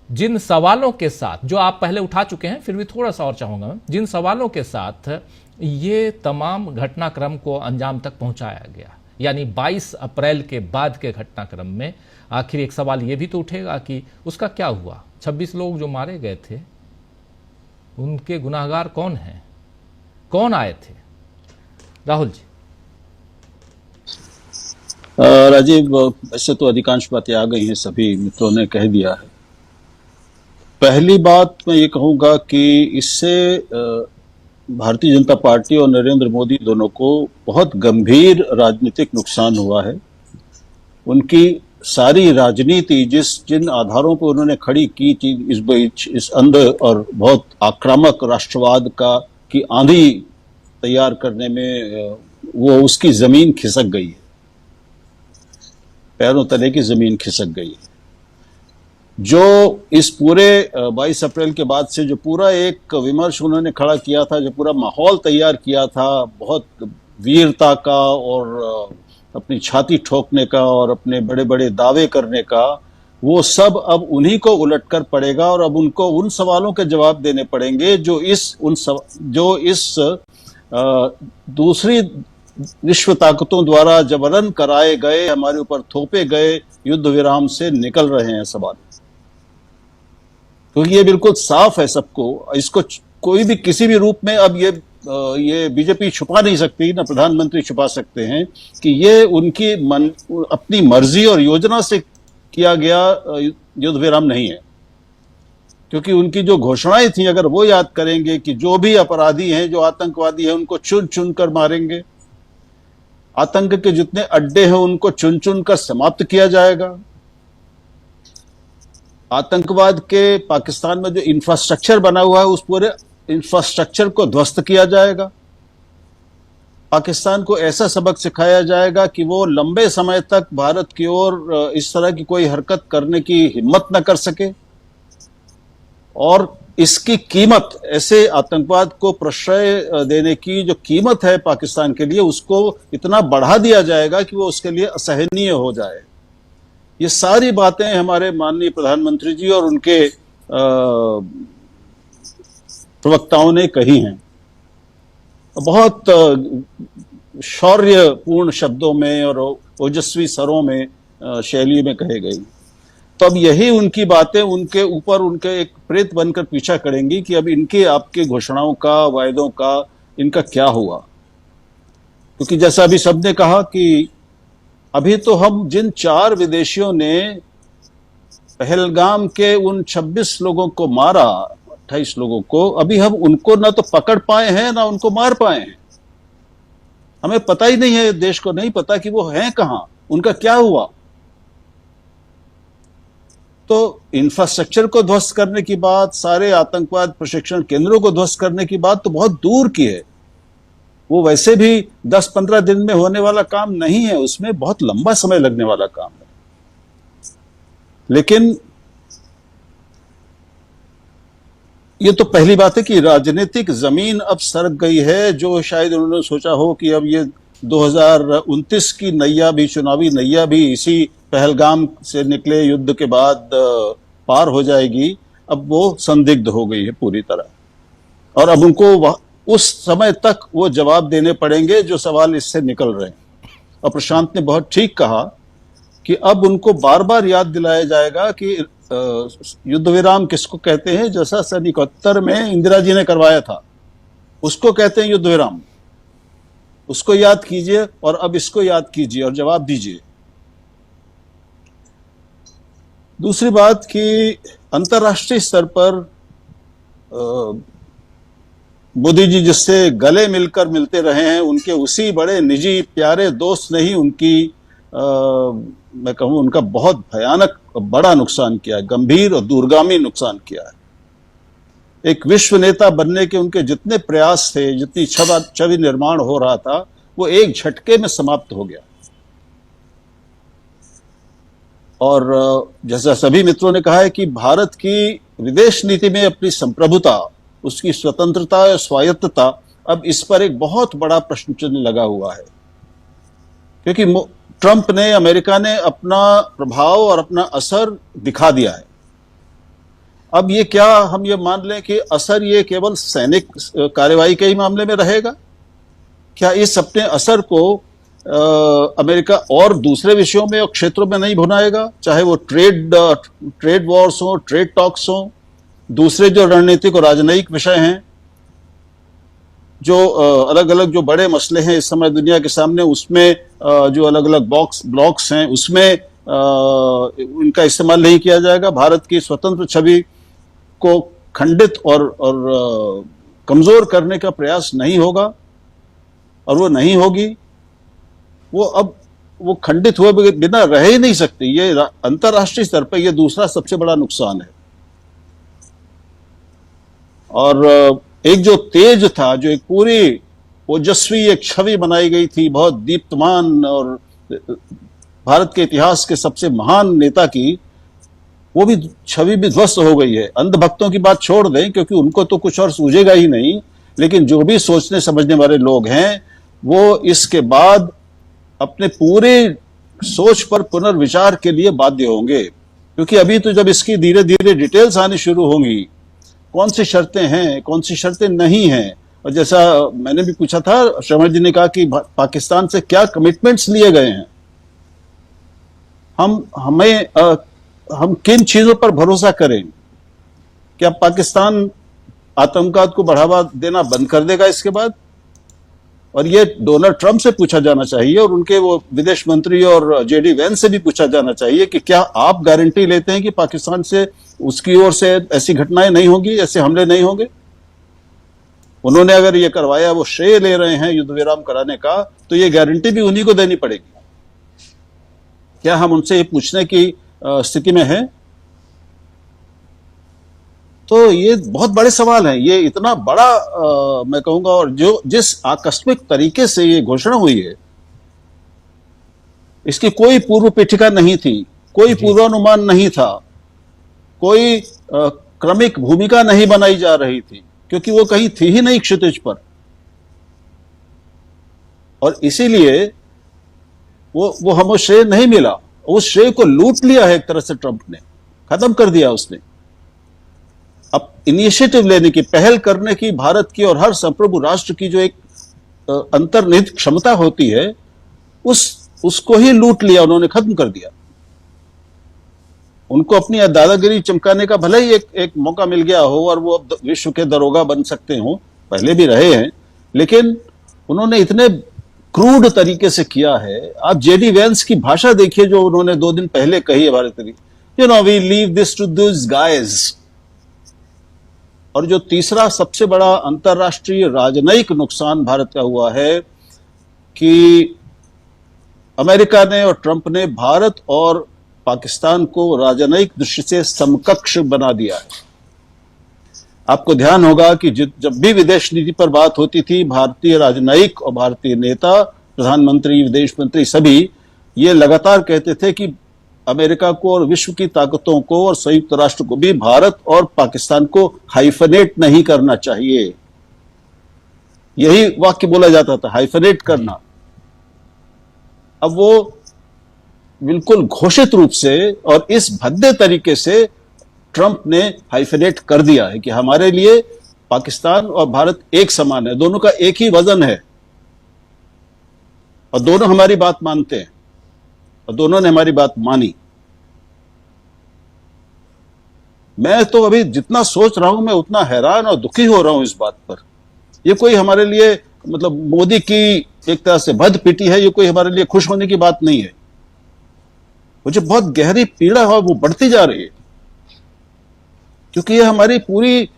S1: जिन सवालों के साथ जो आप पहले उठा चुके हैं, फिर भी थोड़ा सा और चाहूंगा मैं, जिन सवालों के साथ ये तमाम घटनाक्रम को अंजाम तक पहुंचाया गया, यानी 22 अप्रैल के बाद के घटनाक्रम में आखिर एक सवाल ये भी तो उठेगा कि उसका क्या हुआ। 26 लोग जो मारे गए थे उनके गुनाहगार कौन हैं, कौन आए थे? राहुल जी।
S7: राजीव, ऐसे तो अधिकांश बातें आ गई हैं, सभी मित्रों ने कह दिया है। पहली बात मैं ये कहूंगा कि इससे भारतीय जनता पार्टी और नरेंद्र मोदी दोनों को बहुत गंभीर राजनीतिक नुकसान हुआ है। उनकी सारी राजनीति जिन आधारों पर उन्होंने खड़ी की थी, इस बीच इस अंध और बहुत आक्रामक राष्ट्रवाद की आंधी तैयार करने में वो उसकी जमीन खिसक गई है, पैरों तले की जमीन खिसक गई है। जो इस पूरे 22 अप्रैल के बाद से जो पूरा एक विमर्श उन्होंने खड़ा किया था, जो पूरा माहौल तैयार किया था बहुत वीरता का और अपनी छाती ठोकने का और अपने बड़े बड़े दावे करने का, वो सब अब उन्हीं को उलटकर पड़ेगा और अब उनको उन सवालों के जवाब देने पड़ेंगे जो इस दूसरी विश्व ताकतों द्वारा जबरन कराए गए, हमारे ऊपर थोपे गए युद्ध विराम से निकल रहे हैं सवाल। क्योंकि ये बिल्कुल साफ है सबको, इसको कोई भी किसी भी रूप में अब ये बीजेपी छुपा नहीं सकती, ना प्रधानमंत्री छुपा सकते हैं कि ये उनकी अपनी मर्जी और योजना से किया गया युद्ध विराम नहीं है। क्योंकि उनकी जो घोषणाएं थी, अगर वो याद करेंगे कि जो भी अपराधी हैं, जो आतंकवादी हैं, उनको चुन चुन कर मारेंगे, आतंक के जितने अड्डे हैं उनको चुन चुन कर समाप्त किया जाएगा, आतंकवाद के पाकिस्तान में जो इंफ्रास्ट्रक्चर बना हुआ है उस पूरे इंफ्रास्ट्रक्चर को ध्वस्त किया जाएगा, पाकिस्तान को ऐसा सबक सिखाया जाएगा कि वो लंबे समय तक भारत की ओर इस तरह की कोई हरकत करने की हिम्मत न कर सके, और इसकी कीमत, ऐसे आतंकवाद को प्रश्रय देने की जो कीमत है पाकिस्तान के लिए, उसको इतना बढ़ा दिया जाएगा कि वो उसके लिए असहनीय हो जाए। ये सारी बातें हमारे माननीय प्रधानमंत्री जी और उनके प्रवक्ताओं ने कही हैं, बहुत शौर्यपूर्ण शब्दों में और ओजस्वी स्वरों में, शैली में कहे गई। तो अब यही उनकी बातें उनके ऊपर उनके एक प्रेत बनकर पीछा करेंगी कि अब इनके आपके घोषणाओं का, वायदों का, इनका क्या हुआ। क्योंकि जैसा अभी सबने कहा कि अभी तो हम जिन 4 विदेशियों ने पहलगाम के उन 26 लोगों को मारा, 28 लोगों को, अभी हम उनको ना तो पकड़ पाए हैं ना उनको मार पाए हैं। हमें पता ही नहीं है, देश को नहीं पता कि वो हैं कहां, उनका क्या हुआ? तो इंफ्रास्ट्रक्चर को ध्वस्त करने की बात, सारे आतंकवाद प्रशिक्षण केंद्रों को ध्वस्त करने की बात तो बहुत दूर की है। वो वैसे भी 10-15 दिन में होने वाला काम नहीं है, उसमें बहुत लंबा समय लगने वाला काम है। लेकिन ये तो पहली बात है कि राजनीतिक जमीन अब सरक गई है। जो शायद उन्होंने सोचा हो कि अब ये 2029 की नैया भी, चुनावी नैया भी इसी पहलगाम से निकले युद्ध के बाद पार हो जाएगी, अब वो संदिग्ध हो गई है पूरी तरह। और अब उनको उस समय तक वो जवाब देने पड़ेंगे जो सवाल इससे निकल रहे हैं। और प्रशांत ने बहुत ठीक कहा कि अब उनको बार बार याद दिलाया जाएगा कि युद्ध विराम किसको कहते हैं। जैसा सन 71 में इंदिरा जी ने करवाया था, उसको कहते हैं युद्ध विराम। उसको याद कीजिए और अब इसको याद कीजिए और जवाब दीजिए। दूसरी बात कि अंतर्राष्ट्रीय स्तर पर मोदी जी जिससे गले मिलकर मिलते रहे हैं, उनके उसी बड़े निजी प्यारे दोस्त ने ही उनकी मैं कहूं उनका बहुत भयानक बड़ा नुकसान किया है, गंभीर और दूरगामी नुकसान किया है। एक विश्व नेता बनने के उनके जितने प्रयास थे, जितनी छवि निर्माण हो रहा था, वो एक झटके में समाप्त हो गया। और जैसा सभी मित्रों ने कहा है कि भारत की विदेश नीति में अपनी संप्रभुता, उसकी स्वतंत्रता और स्वायत्तता, अब इस पर एक बहुत बड़ा प्रश्न चिन्ह लगा हुआ है। क्योंकि ट्रंप ने, अमेरिका ने अपना प्रभाव और अपना असर दिखा दिया है। अब ये क्या हम ये मान लें कि असर ये केवल सैनिक कार्रवाई के ही मामले में रहेगा? क्या इस अपने असर को अमेरिका और दूसरे विषयों में और क्षेत्रों में नहीं भुनाएगा? चाहे वो ट्रेड वॉर्स हो, ट्रेड टॉक्स हो, दूसरे जो रणनीतिक और राजनयिक विषय हैं, जो अलग अलग जो बड़े मसले हैं इस समय दुनिया के सामने, उसमें जो अलग अलग ब्लॉक्स हैं, उसमें इनका इस्तेमाल नहीं किया जाएगा। भारत की स्वतंत्र छवि को खंडित और कमजोर करने का प्रयास नहीं होगा, और वो नहीं होगी। वो अब वो खंडित हुए बिना रह ही नहीं सकती। ये अंतर्राष्ट्रीय स्तर पर ये दूसरा सबसे बड़ा नुकसान है। और एक जो तेज था, जो एक पूरी ओजस्वी एक छवि बनाई गई थी, बहुत दीप्तमान और भारत के इतिहास के सबसे महान नेता की, वो भी छवि भी ध्वस्त हो गई है। अंधभक्तों की बात छोड़ दें, क्योंकि उनको तो कुछ और सूझेगा ही नहीं, लेकिन जो भी सोचने समझने वाले लोग हैं, वो इसके बाद अपने पूरे सोच पर पुनर्विचार के लिए बाध्य होंगे। क्योंकि अभी तो जब इसकी धीरे धीरे डिटेल्स आनी शुरू होंगी, कौन सी शर्तें हैं, कौन सी शर्तें नहीं हैं, और जैसा मैंने भी पूछा था, श्रवण जी ने कहा कि पाकिस्तान से क्या कमिटमेंट्स लिए गए हैं, हम किन चीजों पर भरोसा करें? क्या पाकिस्तान आतंकवाद को बढ़ावा देना बंद कर देगा इसके बाद? और ये डोनाल्ड ट्रंप से पूछा जाना चाहिए, और उनके वो विदेश मंत्री और जेडी वैंस से भी पूछा जाना चाहिए कि क्या आप गारंटी लेते हैं कि पाकिस्तान से, उसकी ओर से ऐसी घटनाएं नहीं होंगी, ऐसे हमले नहीं होंगे? उन्होंने अगर ये करवाया, वो श्रेय ले रहे हैं युद्ध विराम कराने का, तो ये गारंटी भी उन्हीं को देनी पड़ेगी। क्या हम उनसे ये पूछने की स्थिति में हैं? तो ये बहुत बड़े सवाल हैं। ये इतना बड़ा मैं कहूंगा, और जो जिस आकस्मिक तरीके से ये घोषणा हुई है, इसकी कोई पूर्व पीठिका नहीं थी, कोई पूर्वानुमान नहीं था, कोई क्रमिक भूमिका नहीं बनाई जा रही थी, क्योंकि वो कहीं थी ही नहीं क्षितिज पर। और इसीलिए वो हमें श्रेय नहीं मिला। उस श्रेय को लूट लिया है एक तरह से ट्रंप ने, खत्म कर दिया उसने। अब इनिशिएटिव लेने की, पहल करने की भारत की और हर संप्रभु राष्ट्र की जो एक अंतर्निहित क्षमता होती है, उसको ही लूट लिया उन्होंने, खत्म कर दिया। उनको अपनी दादागिरी चमकाने का भले ही एक मौका मिल गया हो, और वो अब विश्व के दरोगा बन सकते हो, पहले भी रहे हैं, लेकिन उन्होंने इतने क्रूड तरीके से किया है। आप जेडी वैंस की भाषा देखिए जो उन्होंने 2 दिन पहले कही है भारत की, we leave this to this guys. और जो तीसरा सबसे बड़ा अंतर्राष्ट्रीय राजनयिक नुकसान भारत का हुआ है कि अमेरिका ने और ट्रंप ने भारत और पाकिस्तान को राजनयिक दृष्टि से समकक्ष बना दिया है। आपको ध्यान होगा कि जब भी विदेश नीति पर बात होती थी, भारतीय राजनयिक और भारतीय नेता, प्रधानमंत्री, विदेश मंत्री सभी ये लगातार कहते थे कि अमेरिका को और विश्व की ताकतों को और संयुक्त राष्ट्र को भी भारत और पाकिस्तान को हाइफनेट नहीं करना चाहिए। यही वाक्य बोला जाता था, हाइफनेट करना। अब वो बिल्कुल घोषित रूप से और इस भद्दे तरीके से ट्रंप ने हाइफनेट कर दिया है कि हमारे लिए पाकिस्तान और भारत एक समान है, दोनों का एक ही वजन है और दोनों हमारी बात मानते हैं और दोनों ने हमारी बात मानी। मैं तो अभी जितना सोच रहा हूं मैं उतना हैरान और दुखी हो रहा हूं इस बात पर। ये कोई हमारे लिए मतलब मोदी की एक तरह से भद पिटी है, ये कोई हमारे लिए खुश होने की बात नहीं है। मुझे बहुत गहरी पीड़ा है, वो बढ़ती जा रही है, क्योंकि ये हमारी पूरी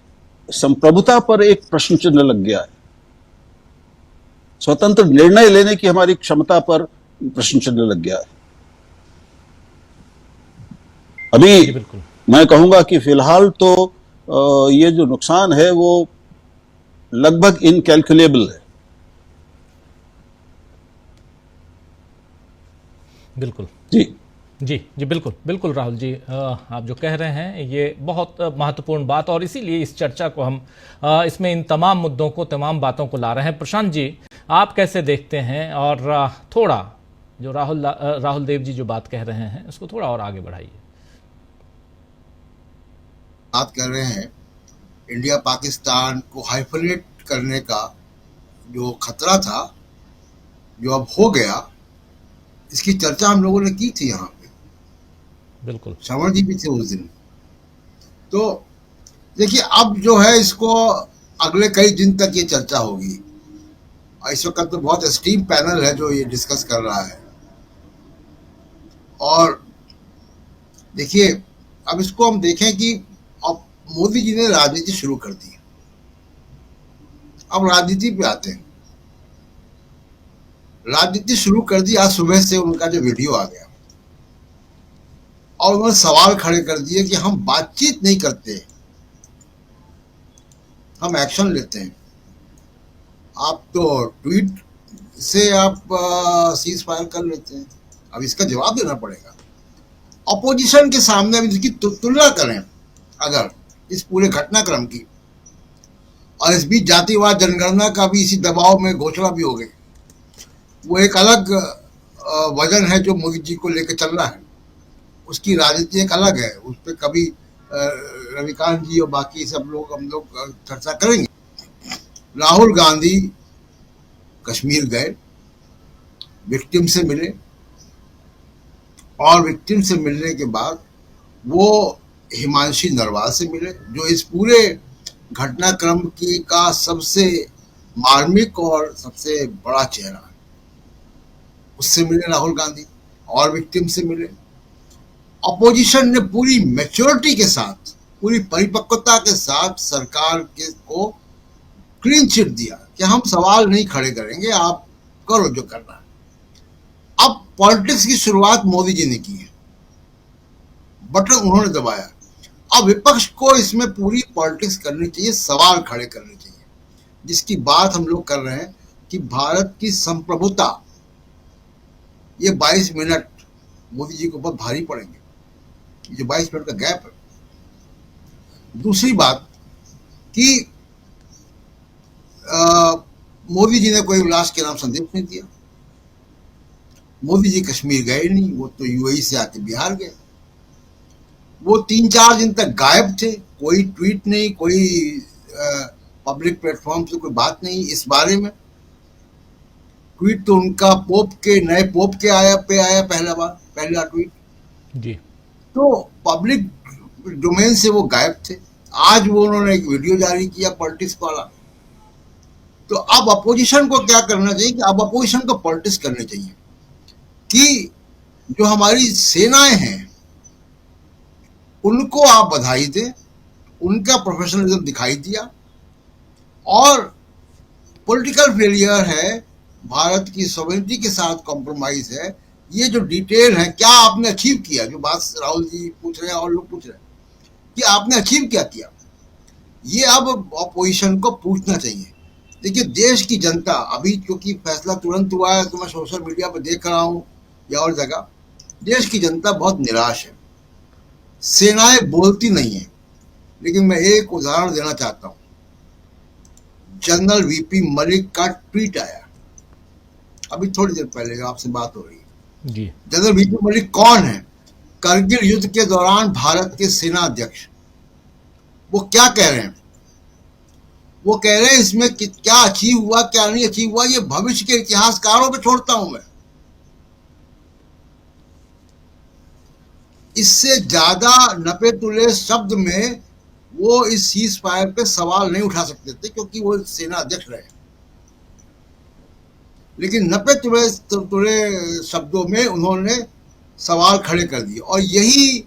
S7: संप्रभुता पर एक प्रश्न चिन्ह लग गया है। स्वतंत्र निर्णय लेने की हमारी क्षमता पर प्रश्न चिन्ह लग गया है। अभी मैं कहूंगा कि फिलहाल तो ये जो नुकसान है वो लगभग इनकैलकुलेबल है।
S1: बिल्कुल
S7: जी
S1: जी बिल्कुल बिल्कुल राहुल जी, आप जो कह रहे हैं ये बहुत महत्वपूर्ण बात, और इसीलिए इस चर्चा को हम इसमें इन तमाम मुद्दों को, तमाम बातों को ला रहे हैं। प्रशांत जी, आप कैसे देखते हैं? और थोड़ा जो राहुल देव जी जो बात कह रहे हैं उसको थोड़ा और आगे बढ़ाइए।
S9: बात कर रहे हैं इंडिया पाकिस्तान को हाइफनेट करने का जो खतरा था, जो अब हो गया, इसकी चर्चा हम लोगों ने की थी यहाँ पे।
S1: बिल्कुल,
S9: श्रवण जी भी थे उस दिन। तो देखिए अब जो है इसको अगले कई दिन तक ये चर्चा होगी, और इस वक्त तो बहुत एस्टीम पैनल है जो ये डिस्कस कर रहा है। और देखिए अब इसको हम देखें कि अब मोदी जी ने राजनीति शुरू कर दी। अब राजनीति पे आते हैं। राजनीति शुरू कर दी आज सुबह से, उनका जो वीडियो आ गया और उन्होंने सवाल खड़े कर दिए कि हम बातचीत नहीं करते, हम एक्शन लेते हैं। आप तो ट्वीट से आप सीज फायर कर लेते हैं, अब इसका जवाब देना पड़ेगा। अपोजिशन के सामने अब इसकी तुलना करें अगर इस पूरे घटनाक्रम की, और इस बीच जातिवाद जनगणना का भी इसी दबाव में घोषणा भी हो गई। वो एक अलग वजन है जो मोदी जी को लेकर चल रहा है, उसकी राजनीति एक अलग है। उस पर कभी रविकांत जी और बाकी सब लोग हम लोग चर्चा करेंगे। राहुल गांधी कश्मीर गए, विक्टिम से मिले, और विक्टिम से मिलने के बाद वो हिमांशी नरवाल से मिले, जो इस पूरे घटनाक्रम की का सबसे मार्मिक और सबसे बड़ा चेहरा है। उससे मिले राहुल गांधी, और विक्टिम से मिले। अपोजिशन ने पूरी मैच्योरिटी के साथ, पूरी परिपक्वता के साथ सरकार के को क्लीन चिट दिया कि हम सवाल नहीं खड़े करेंगे, आप करो जो करना है। अब पॉलिटिक्स की शुरुआत मोदी जी ने की है, बटन उन्होंने दबाया। अब विपक्ष को इसमें पूरी पॉलिटिक्स करनी चाहिए, सवाल खड़े करने चाहिए, जिसकी बात हम लोग कर रहे हैं कि भारत की संप्रभुता, ये 22 मिनट मोदी जी को बहुत भारी पड़ेंगे, ये 22 मिनट का गैप है। दूसरी बात कि मोदी जी ने कोई उल्लास के नाम संदेश नहीं दिया। मोदी जी कश्मीर गए नहीं, वो तो यूएई से आके बिहार गए। वो 3-4 दिन तक गायब थे, कोई ट्वीट नहीं, कोई पब्लिक प्लेटफॉर्म से कोई बात नहीं इस बारे में। ट्वीट तो उनका नए पोप के आया पहला ट्वीट
S1: जी।
S9: तो पब्लिक डोमेन से वो गायब थे। आज वो उन्होंने एक वीडियो जारी किया पॉलिटिक्स वाला। तो अब अपोजिशन को क्या करना चाहिए कि अब अपोजिशन को पॉलिटिक्स करनी चाहिए कि जो हमारी सेनाएं हैं उनको आप बधाई दें, उनका प्रोफेशनलिज्म दिखाई दिया, और पॉलिटिकल फेलियर है, भारत की सॉवरेनिटी के साथ कॉम्प्रोमाइज है ये जो डिटेल है, क्या आपने अचीव किया, जो बात राहुल जी पूछ रहे हैं और लोग पूछ रहे हैं कि आपने अचीव क्या किया, ये अब ऑपोजिशन को पूछना चाहिए। देखिए, देश की जनता, अभी क्योंकि फैसला तुरंत हुआ है तो मैं सोशल मीडिया पर देख रहा हूँ या और जगह, देश की जनता बहुत निराश है। सेनाएं बोलती नहीं है, लेकिन मैं एक उदाहरण देना चाहता हूँ। जनरल वीपी मलिक का ट्वीट आया अभी थोड़ी देर पहले, आपसे बात हो रही है
S1: जी।
S9: जनरल वीपी मलिक कौन है? करगिल युद्ध के दौरान भारत के सेना अध्यक्ष। वो क्या कह रहे हैं? वो कह रहे हैं इसमें क्या अचीव हुआ, क्या नहीं अचीव हुआ, ये भविष्य के इतिहासकारों पे छोड़ता हूं मैं। इससे ज्यादा नपे तुले शब्द में वो इस सीज फायर पे सवाल नहीं उठा सकते थे, क्योंकि वो सेना अध्यक्ष रहे। लेकिन नपे तुले शब्दों में उन्होंने सवाल खड़े कर दिए, और यही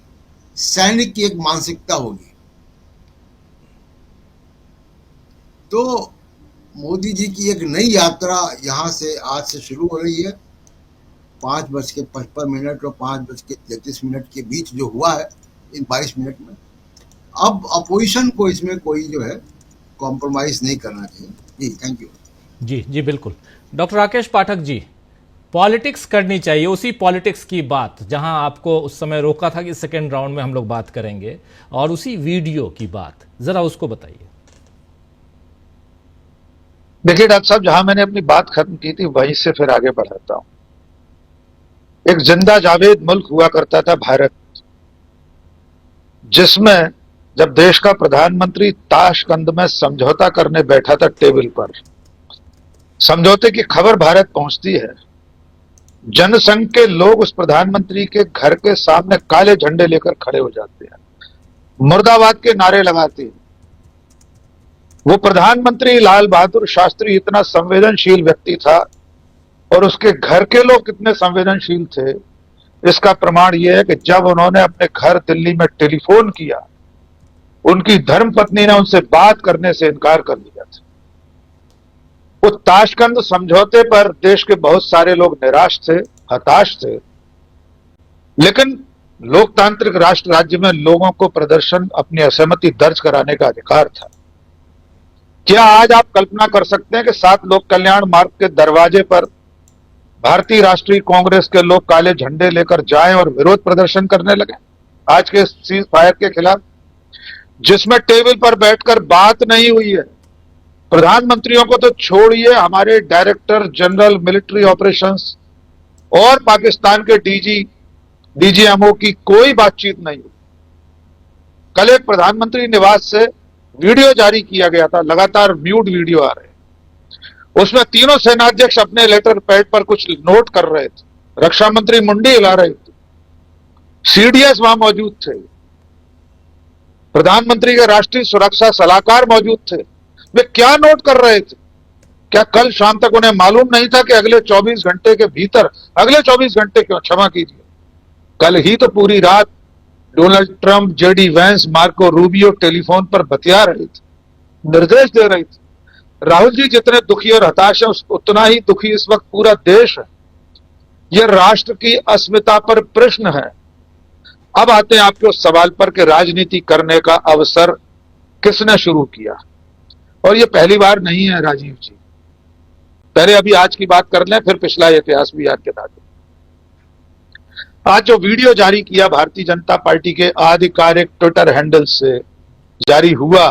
S9: सैनिक की एक मानसिकता होगी। तो मोदी जी की एक नई यात्रा यहां से आज से शुरू हो रही है। 5:55 और 5:33 के बीच जो हुआ है इन 22 मिनट में, अब अपोजिशन को इसमें कोई जो है कॉम्प्रोमाइज नहीं करना चाहिए। जी, थैंक यू।
S1: जी जी बिल्कुल। डॉक्टर राकेश पाठक जी, पॉलिटिक्स करनी चाहिए, उसी पॉलिटिक्स की बात जहां आपको उस समय रोका था कि सेकेंड राउंड में हम लोग बात करेंगे, और उसी वीडियो की बात जरा उसको बताइए।
S8: देखिए डॉक्टर साहब, जहां मैंने अपनी बात खत्म की थी वहीं से फिर आगे बढ़ाता हूं। एक जिंदा जावेद मुल्क हुआ करता था भारत, जिसमें जब देश का प्रधानमंत्री ताशकंद में समझौता करने बैठा था टेबल पर, समझौते की खबर भारत पहुंचती है, जनसंघ के लोग उस प्रधानमंत्री के घर के सामने काले झंडे लेकर खड़े हो जाते हैं, मुर्दाबाद के नारे लगाते हैं। वो प्रधानमंत्री लाल बहादुर शास्त्री इतना संवेदनशील व्यक्ति था, और उसके घर के लोग कितने संवेदनशील थे, इसका प्रमाण यह है कि जब उन्होंने अपने घर दिल्ली में टेलीफोन किया, उनकी धर्मपत्नी ने उनसे बात करने से इनकार कर दिया था। वो ताशकंद समझौते पर देश के बहुत सारे लोग निराश थे, हताश थे, लेकिन लोकतांत्रिक राष्ट्र राज्य में लोगों को प्रदर्शन, अपनी असहमति दर्ज कराने का अधिकार था। क्या आज आप कल्पना कर सकते हैं कि 7 लोक कल्याण मार्ग के दरवाजे पर भारतीय राष्ट्रीय कांग्रेस के लोग काले झंडे लेकर जाएं और विरोध प्रदर्शन करने लगे आज के सीज फायर के खिलाफ, जिसमें टेबल पर बैठकर बात नहीं हुई है। प्रधानमंत्रियों को तो छोड़िए, हमारे डायरेक्टर जनरल मिलिट्री ऑपरेशंस और पाकिस्तान के डीजीएमओ की कोई बातचीत नहीं हुई। कल एक प्रधानमंत्री निवास से वीडियो जारी किया गया था, लगातार म्यूट वीडियो आ रहे हैं। उसमें तीनों सेनाध्यक्ष अपने लेटर पैड पर कुछ नोट कर रहे थे, रक्षा मंत्री मुंडी हिला रहे थे, सीडीएस वहां मौजूद थे, प्रधानमंत्री के राष्ट्रीय सुरक्षा सलाहकार मौजूद थे। वे क्या नोट कर रहे थे? क्या कल शाम तक उन्हें मालूम नहीं था कि अगले 24 घंटे के भीतर, अगले 24 घंटे क्यों, क्षमा कीजिए, कल ही तो पूरी रात Donald Trump, JD Vance, Marco Rubio telephone पर बतिया रहे थे, निर्देश दे रहे थे। राहुल जी जितने दुखी और हताश है, उतना ही दुखी इस वक्त पूरा देश है। यह राष्ट्र की अस्मिता पर प्रश्न है। अब आते हैं आपके उस सवाल पर कि राजनीति करने का अवसर किसने शुरू किया, और यह पहली बार नहीं है राजीव जी। पहले अभी आज की बात कर लें, फिर पिछला इतिहास भी याद दिला दें। आज जो वीडियो जारी किया भारतीय जनता पार्टी के आधिकारिक ट्विटर हैंडल से जारी हुआ,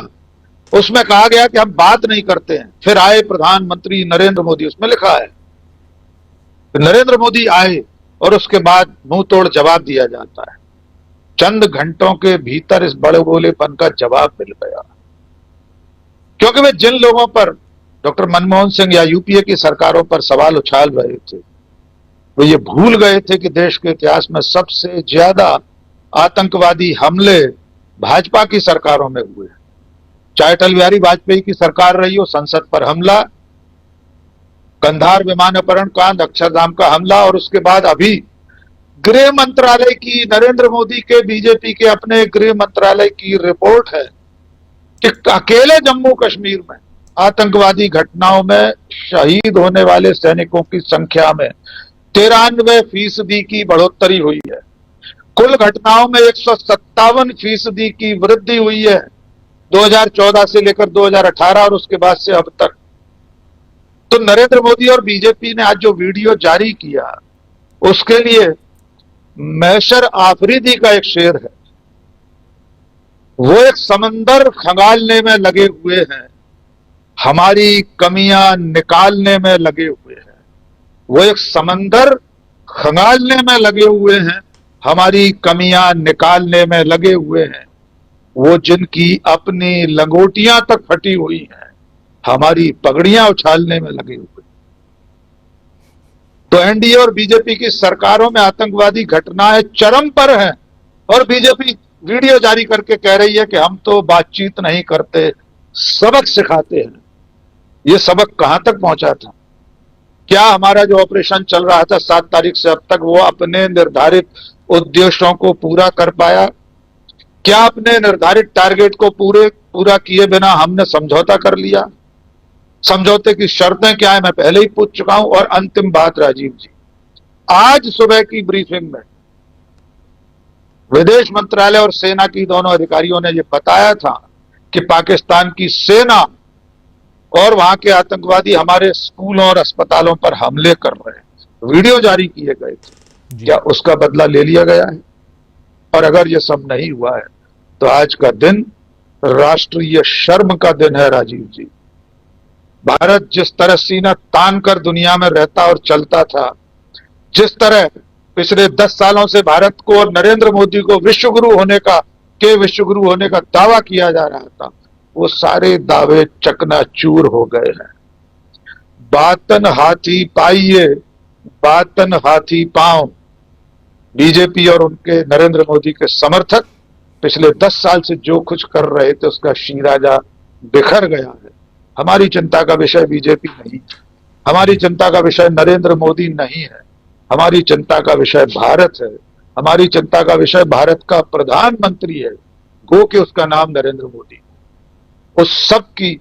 S8: उसमें कहा गया कि हम बात नहीं करते हैं, फिर आए प्रधानमंत्री नरेंद्र मोदी। उसमें लिखा है नरेंद्र मोदी आए और उसके बाद मुंह तोड़ जवाब दिया जाता है। चंद घंटों के भीतर इस बड़े बोलेपन का जवाब मिल गया, क्योंकि वे जिन लोगों पर डॉक्टर मनमोहन सिंह या यूपीए की सरकारों पर सवाल उछाल रहे थे, वो ये भूल गए थे कि देश के इतिहास में सबसे ज्यादा आतंकवादी हमले भाजपा की सरकारों में हुए। चाहे अटल बिहारी वाजपेयी की सरकार रही हो, संसद पर हमला, कंधार विमान अपहरण कांड, अक्षरधाम का हमला, और उसके बाद अभी गृह मंत्रालय की, नरेंद्र मोदी के, बीजेपी के अपने गृह मंत्रालय की रिपोर्ट है कि अकेले जम्मू कश्मीर में आतंकवादी घटनाओं में शहीद होने वाले सैनिकों की संख्या में 93% की बढ़ोतरी हुई है। कुल घटनाओं में 157% की वृद्धि हुई है 2014 से लेकर 2018 और उसके बाद से अब तक। तो नरेंद्र मोदी और बीजेपी ने आज जो वीडियो जारी किया उसके लिए मैशर आफरीदी का एक शेर है, वो एक समंदर खंगालने में लगे हुए हैं, हमारी कमियां निकालने में लगे हुए हैं। वो एक समंदर खंगालने में लगे हुए हैं, हमारी कमियां निकालने में लगे हुए हैं। वो जिनकी अपनी लंगोटियां तक फटी हुई हैं, हमारी पगड़ियां उछालने में लगे हुए। तो एनडीए और बीजेपी की सरकारों में आतंकवादी घटनाएं चरम पर हैं और बीजेपी वीडियो जारी करके कह रही है कि हम तो बातचीत नहीं करते, सबक सिखाते हैं। ये सबक कहां तक पहुंचा था? क्या हमारा जो ऑपरेशन चल रहा था 7 तारीख से अब तक वो अपने निर्धारित उद्देश्यों को पूरा कर पाया? क्या अपने निर्धारित टारगेट को पूरा किए बिना हमने समझौता कर लिया? समझौते की शर्तें क्या है मैं पहले ही पूछ चुका हूं। और अंतिम बात राजीव जी, आज सुबह की ब्रीफिंग में विदेश मंत्रालय और सेना की दोनों अधिकारियों ने यह बताया था कि पाकिस्तान की सेना और वहां के आतंकवादी हमारे स्कूलों और अस्पतालों पर हमले कर रहे हैं। वीडियो जारी किए गए थे। क्या उसका बदला ले लिया गया है? और अगर यह सब नहीं हुआ है तो आज का दिन राष्ट्रीय शर्म का दिन है राजीव जी। भारत जिस तरह सीना तान कर दुनिया में रहता और चलता था, जिस तरह पिछले 10 सालों से भारत को और नरेंद्र मोदी को विश्वगुरु होने का दावा किया जा रहा था, वो सारे दावे चकनाचूर हो गए हैं। बातन हाथी पाइए, बातन हाथी पांव। बीजेपी और उनके नरेंद्र मोदी के समर्थक पिछले 10 साल से जो कुछ कर रहे थे उसका शीराजा बिखर गया है। हमारी चिंता का विषय बीजेपी नहीं, हमारी चिंता का विषय नरेंद्र मोदी नहीं है, हमारी चिंता का विषय भारत है, हमारी चिंता का विषय भारत का प्रधानमंत्री है, गो के उसका नाम नरेंद्र मोदी। उस सब की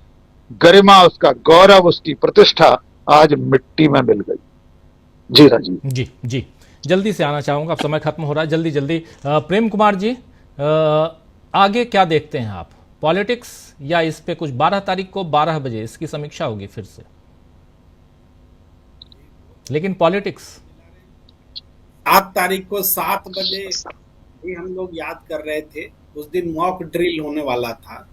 S8: गरिमा, उसका गौरव, उसकी प्रतिष्ठा आज मिट्टी में मिल गई। जी राजीव
S1: जी जल्दी से आना चाहूंगा, अब समय खत्म हो रहा है। जल्दी प्रेम कुमार जी, आगे क्या देखते हैं आप? पॉलिटिक्स या इस पे कुछ 12 तारीख को 12 बजे इसकी समीक्षा होगी फिर से, लेकिन पॉलिटिक्स
S10: 7 तारीख को 7 बजे भी हम लोग याद कर रहे थे। उस दिन मॉक ड्रिल होने वाला था,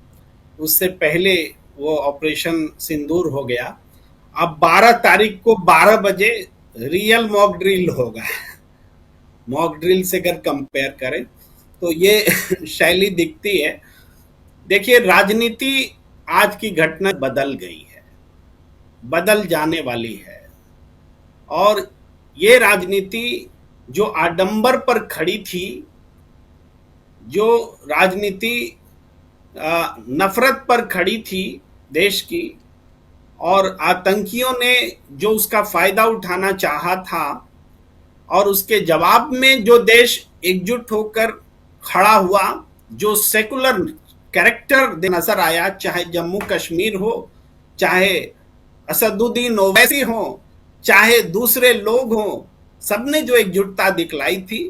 S10: उससे पहले वो ऑपरेशन सिंदूर हो गया। अब 12 तारीख को 12 बजे रियल मॉक ड्रिल होगा। मॉक ड्रिल से अगर कंपेयर करें तो ये शैली दिखती है। देखिए, राजनीति आज की घटना बदल गई है, बदल जाने वाली है। और ये राजनीति जो आडंबर पर खड़ी थी, जो राजनीति नफरत पर खड़ी थी देश की, और आतंकियों ने जो उसका फायदा उठाना चाहा था, और उसके जवाब में जो देश एकजुट होकर खड़ा हुआ, जो सेकुलर कैरेक्टर नजर आया, चाहे जम्मू कश्मीर हो, चाहे असदुद्दीन ओवैसी हो, चाहे दूसरे लोग हो, सबने जो एकजुटता दिखलाई थी,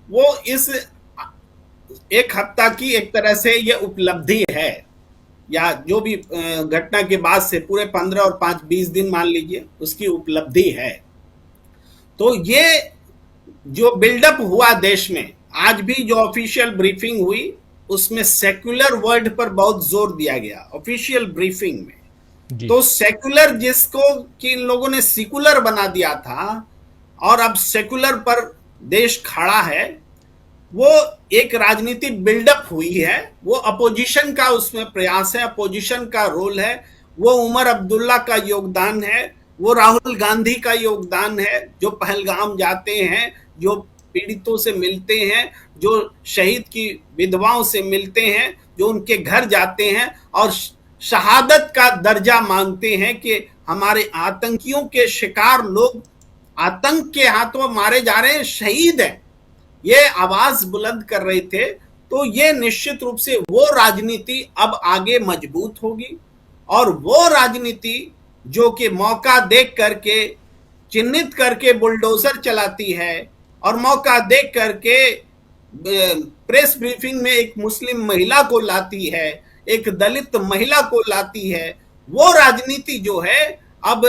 S10: वो इस एक हफ्ता की एक तरह से ये उपलब्धि है, या जो भी घटना के बाद से पूरे 15 और 5 20 दिन मान लीजिए, उसकी उपलब्धि है। तो ये जो बिल्डअप हुआ देश में, आज भी जो ऑफिशियल ब्रीफिंग हुई उसमें सेक्युलर वर्ड पर बहुत जोर दिया गया ऑफिशियल ब्रीफिंग में। तो सेक्युलर जिसको कि इन लोगों ने सेकुलर बना दिया था, और अब सेकुलर पर देश खड़ा है, वो एक राजनीतिक बिल्डअप हुई है। वो अपोजिशन का उसमें प्रयास है, अपोजिशन का रोल है, वो उमर अब्दुल्ला का योगदान है, वो राहुल गांधी का योगदान है, जो पहलगाम जाते हैं, जो पीड़ितों से मिलते हैं, जो शहीद की विधवाओं से मिलते हैं, जो उनके घर जाते हैं और शहादत का दर्जा मांगते हैं कि हमारे आतंकियों के शिकार लोग आतंक के हाथों मारे जा रहे हैं, शहीद हैं, ये आवाज बुलंद कर रहे थे। तो ये निश्चित रूप से वो राजनीति अब आगे मजबूत होगी, और वो राजनीति जो कि मौका देख करके चिन्हित करके बुलडोजर चलाती है और मौका देख करके प्रेस ब्रीफिंग में एक मुस्लिम महिला को लाती है, एक दलित महिला को लाती है, वो राजनीति जो है अब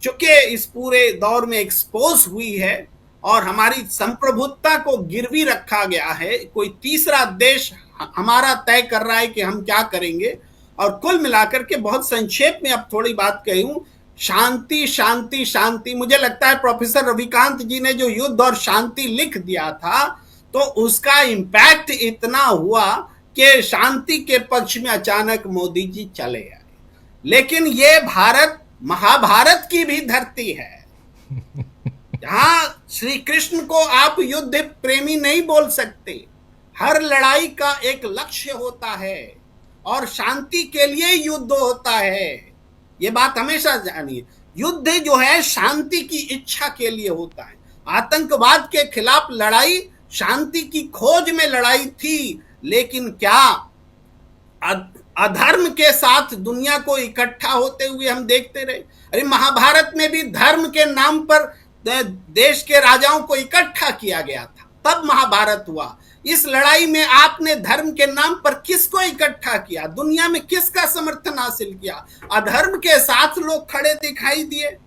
S10: चूंकि इस पूरे दौर में एक्सपोज हुई है और हमारी संप्रभुता को गिरवी रखा गया है, कोई तीसरा देश हमारा तय कर रहा है कि हम क्या करेंगे। और कुल मिलाकर के बहुत संक्षेप में अब थोड़ी बात कहूं, शांति शांति शांति, मुझे लगता है प्रोफेसर रविकांत जी ने जो युद्ध और शांति लिख दिया था तो उसका इम्पैक्ट इतना हुआ कि शांति के पक्ष में अचानक मोदी जी चले आए। लेकिन ये भारत महाभारत की भी धरती है, जहां श्री कृष्ण को आप युद्ध प्रेमी नहीं बोल सकते। हर लड़ाई का एक लक्ष्य होता है और शांति के लिए युद्ध होता है, ये बात हमेशा जानिए। युद्ध जो है शांति की इच्छा के लिए होता है। आतंकवाद के खिलाफ लड़ाई शांति की खोज में लड़ाई थी, लेकिन क्या अधर्म के साथ दुनिया को इकट्ठा होते हुए हम देखते रहे? अरे महाभारत में भी धर्म के नाम पर देश के राजाओं को इकट्ठा किया गया था, तब महाभारत हुआ। इस लड़ाई में आपने धर्म के नाम पर किसको इकट्ठा किया? दुनिया में किसका समर्थन हासिल किया? अधर्म के साथ लोग खड़े दिखाई दिए।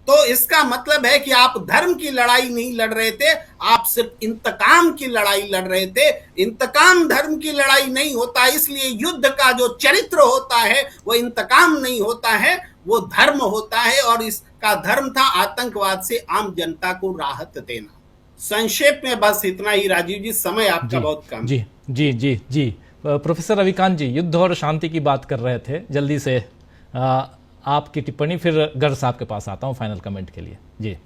S10: तो इसका मतलब है कि आप धर्म की लड़ाई नहीं लड़ रहे थे, आप सिर्फ इंतकाम की लड़ाई लड़ रहे थे। इंतकाम धर्म की लड़ाई नहीं होता, इसलिए युद्ध का जो चरित्र होता है वो इंतकाम नहीं होता है, वो धर्म होता है। और इसका धर्म था आतंकवाद से आम जनता को राहत देना। संक्षेप में बस इतना ही राजीव जी, समय आपका बहुत कम।
S1: जी जी जी जी प्रोफेसर रविकांत जी युद्ध और शांति की बात कर रहे थे, जल्दी से आपकी टिप्पणी, फिर गर्ग साहब के पास आता हूं फाइनल कमेंट के लिए। जी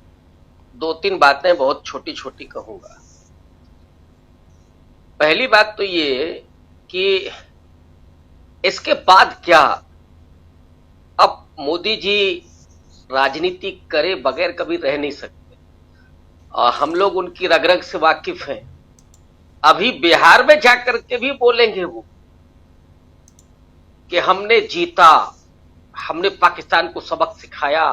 S11: 2-3 बातें बहुत छोटी छोटी कहूंगा। पहली बात तो ये कि इसके बाद क्या, अब मोदी जी राजनीति करे बगैर कभी रह नहीं सकते और हम लोग उनकी रग रग से वाकिफ हैं। अभी बिहार में जाकर के भी बोलेंगे वो कि हमने जीता, हमने पाकिस्तान को सबक सिखाया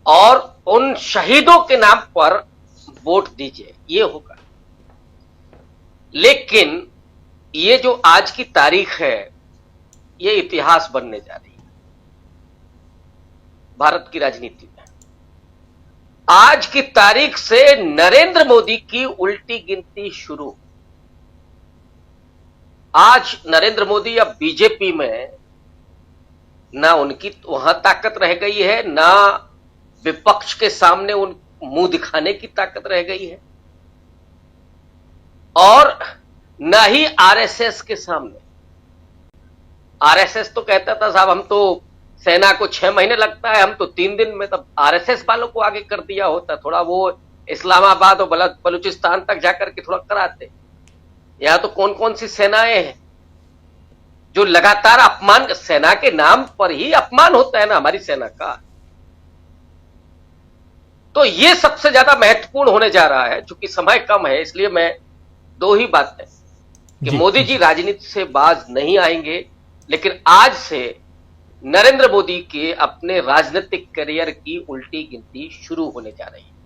S11: और उन शहीदों के नाम पर वोट दीजिए, ये होगा। लेकिन ये जो आज की तारीख है ये इतिहास बनने जा रही है भारत की राजनीति में। आज की तारीख से नरेंद्र मोदी की उल्टी गिनती शुरू। आज नरेंद्र मोदी अब बीजेपी में ना उनकी वहां ताकत रह गई है, ना विपक्ष के सामने उन मुंह दिखाने की ताकत रह गई है और ना ही आरएसएस के सामने। आरएसएस तो कहता था साहब हम तो सेना को 6 महीने लगता है, हम तो 3 दिन में, तब आरएसएस वालों को आगे कर दिया होता, थोड़ा वो इस्लामाबाद और बलूचिस्तान तक जाकर के थोड़ा कराते। यहां तो कौन कौन सी सेनाएं हैं जो लगातार अपमान, सेना के नाम पर ही अपमान होता है ना हमारी सेना का। तो ये सबसे ज्यादा महत्वपूर्ण होने जा रहा है। चूंकि समय कम है इसलिए मैं 2 ही बातें कि मोदी जी राजनीति से बाज नहीं आएंगे, लेकिन आज से नरेंद्र मोदी के अपने राजनीतिक करियर की उल्टी गिनती शुरू होने जा रही है।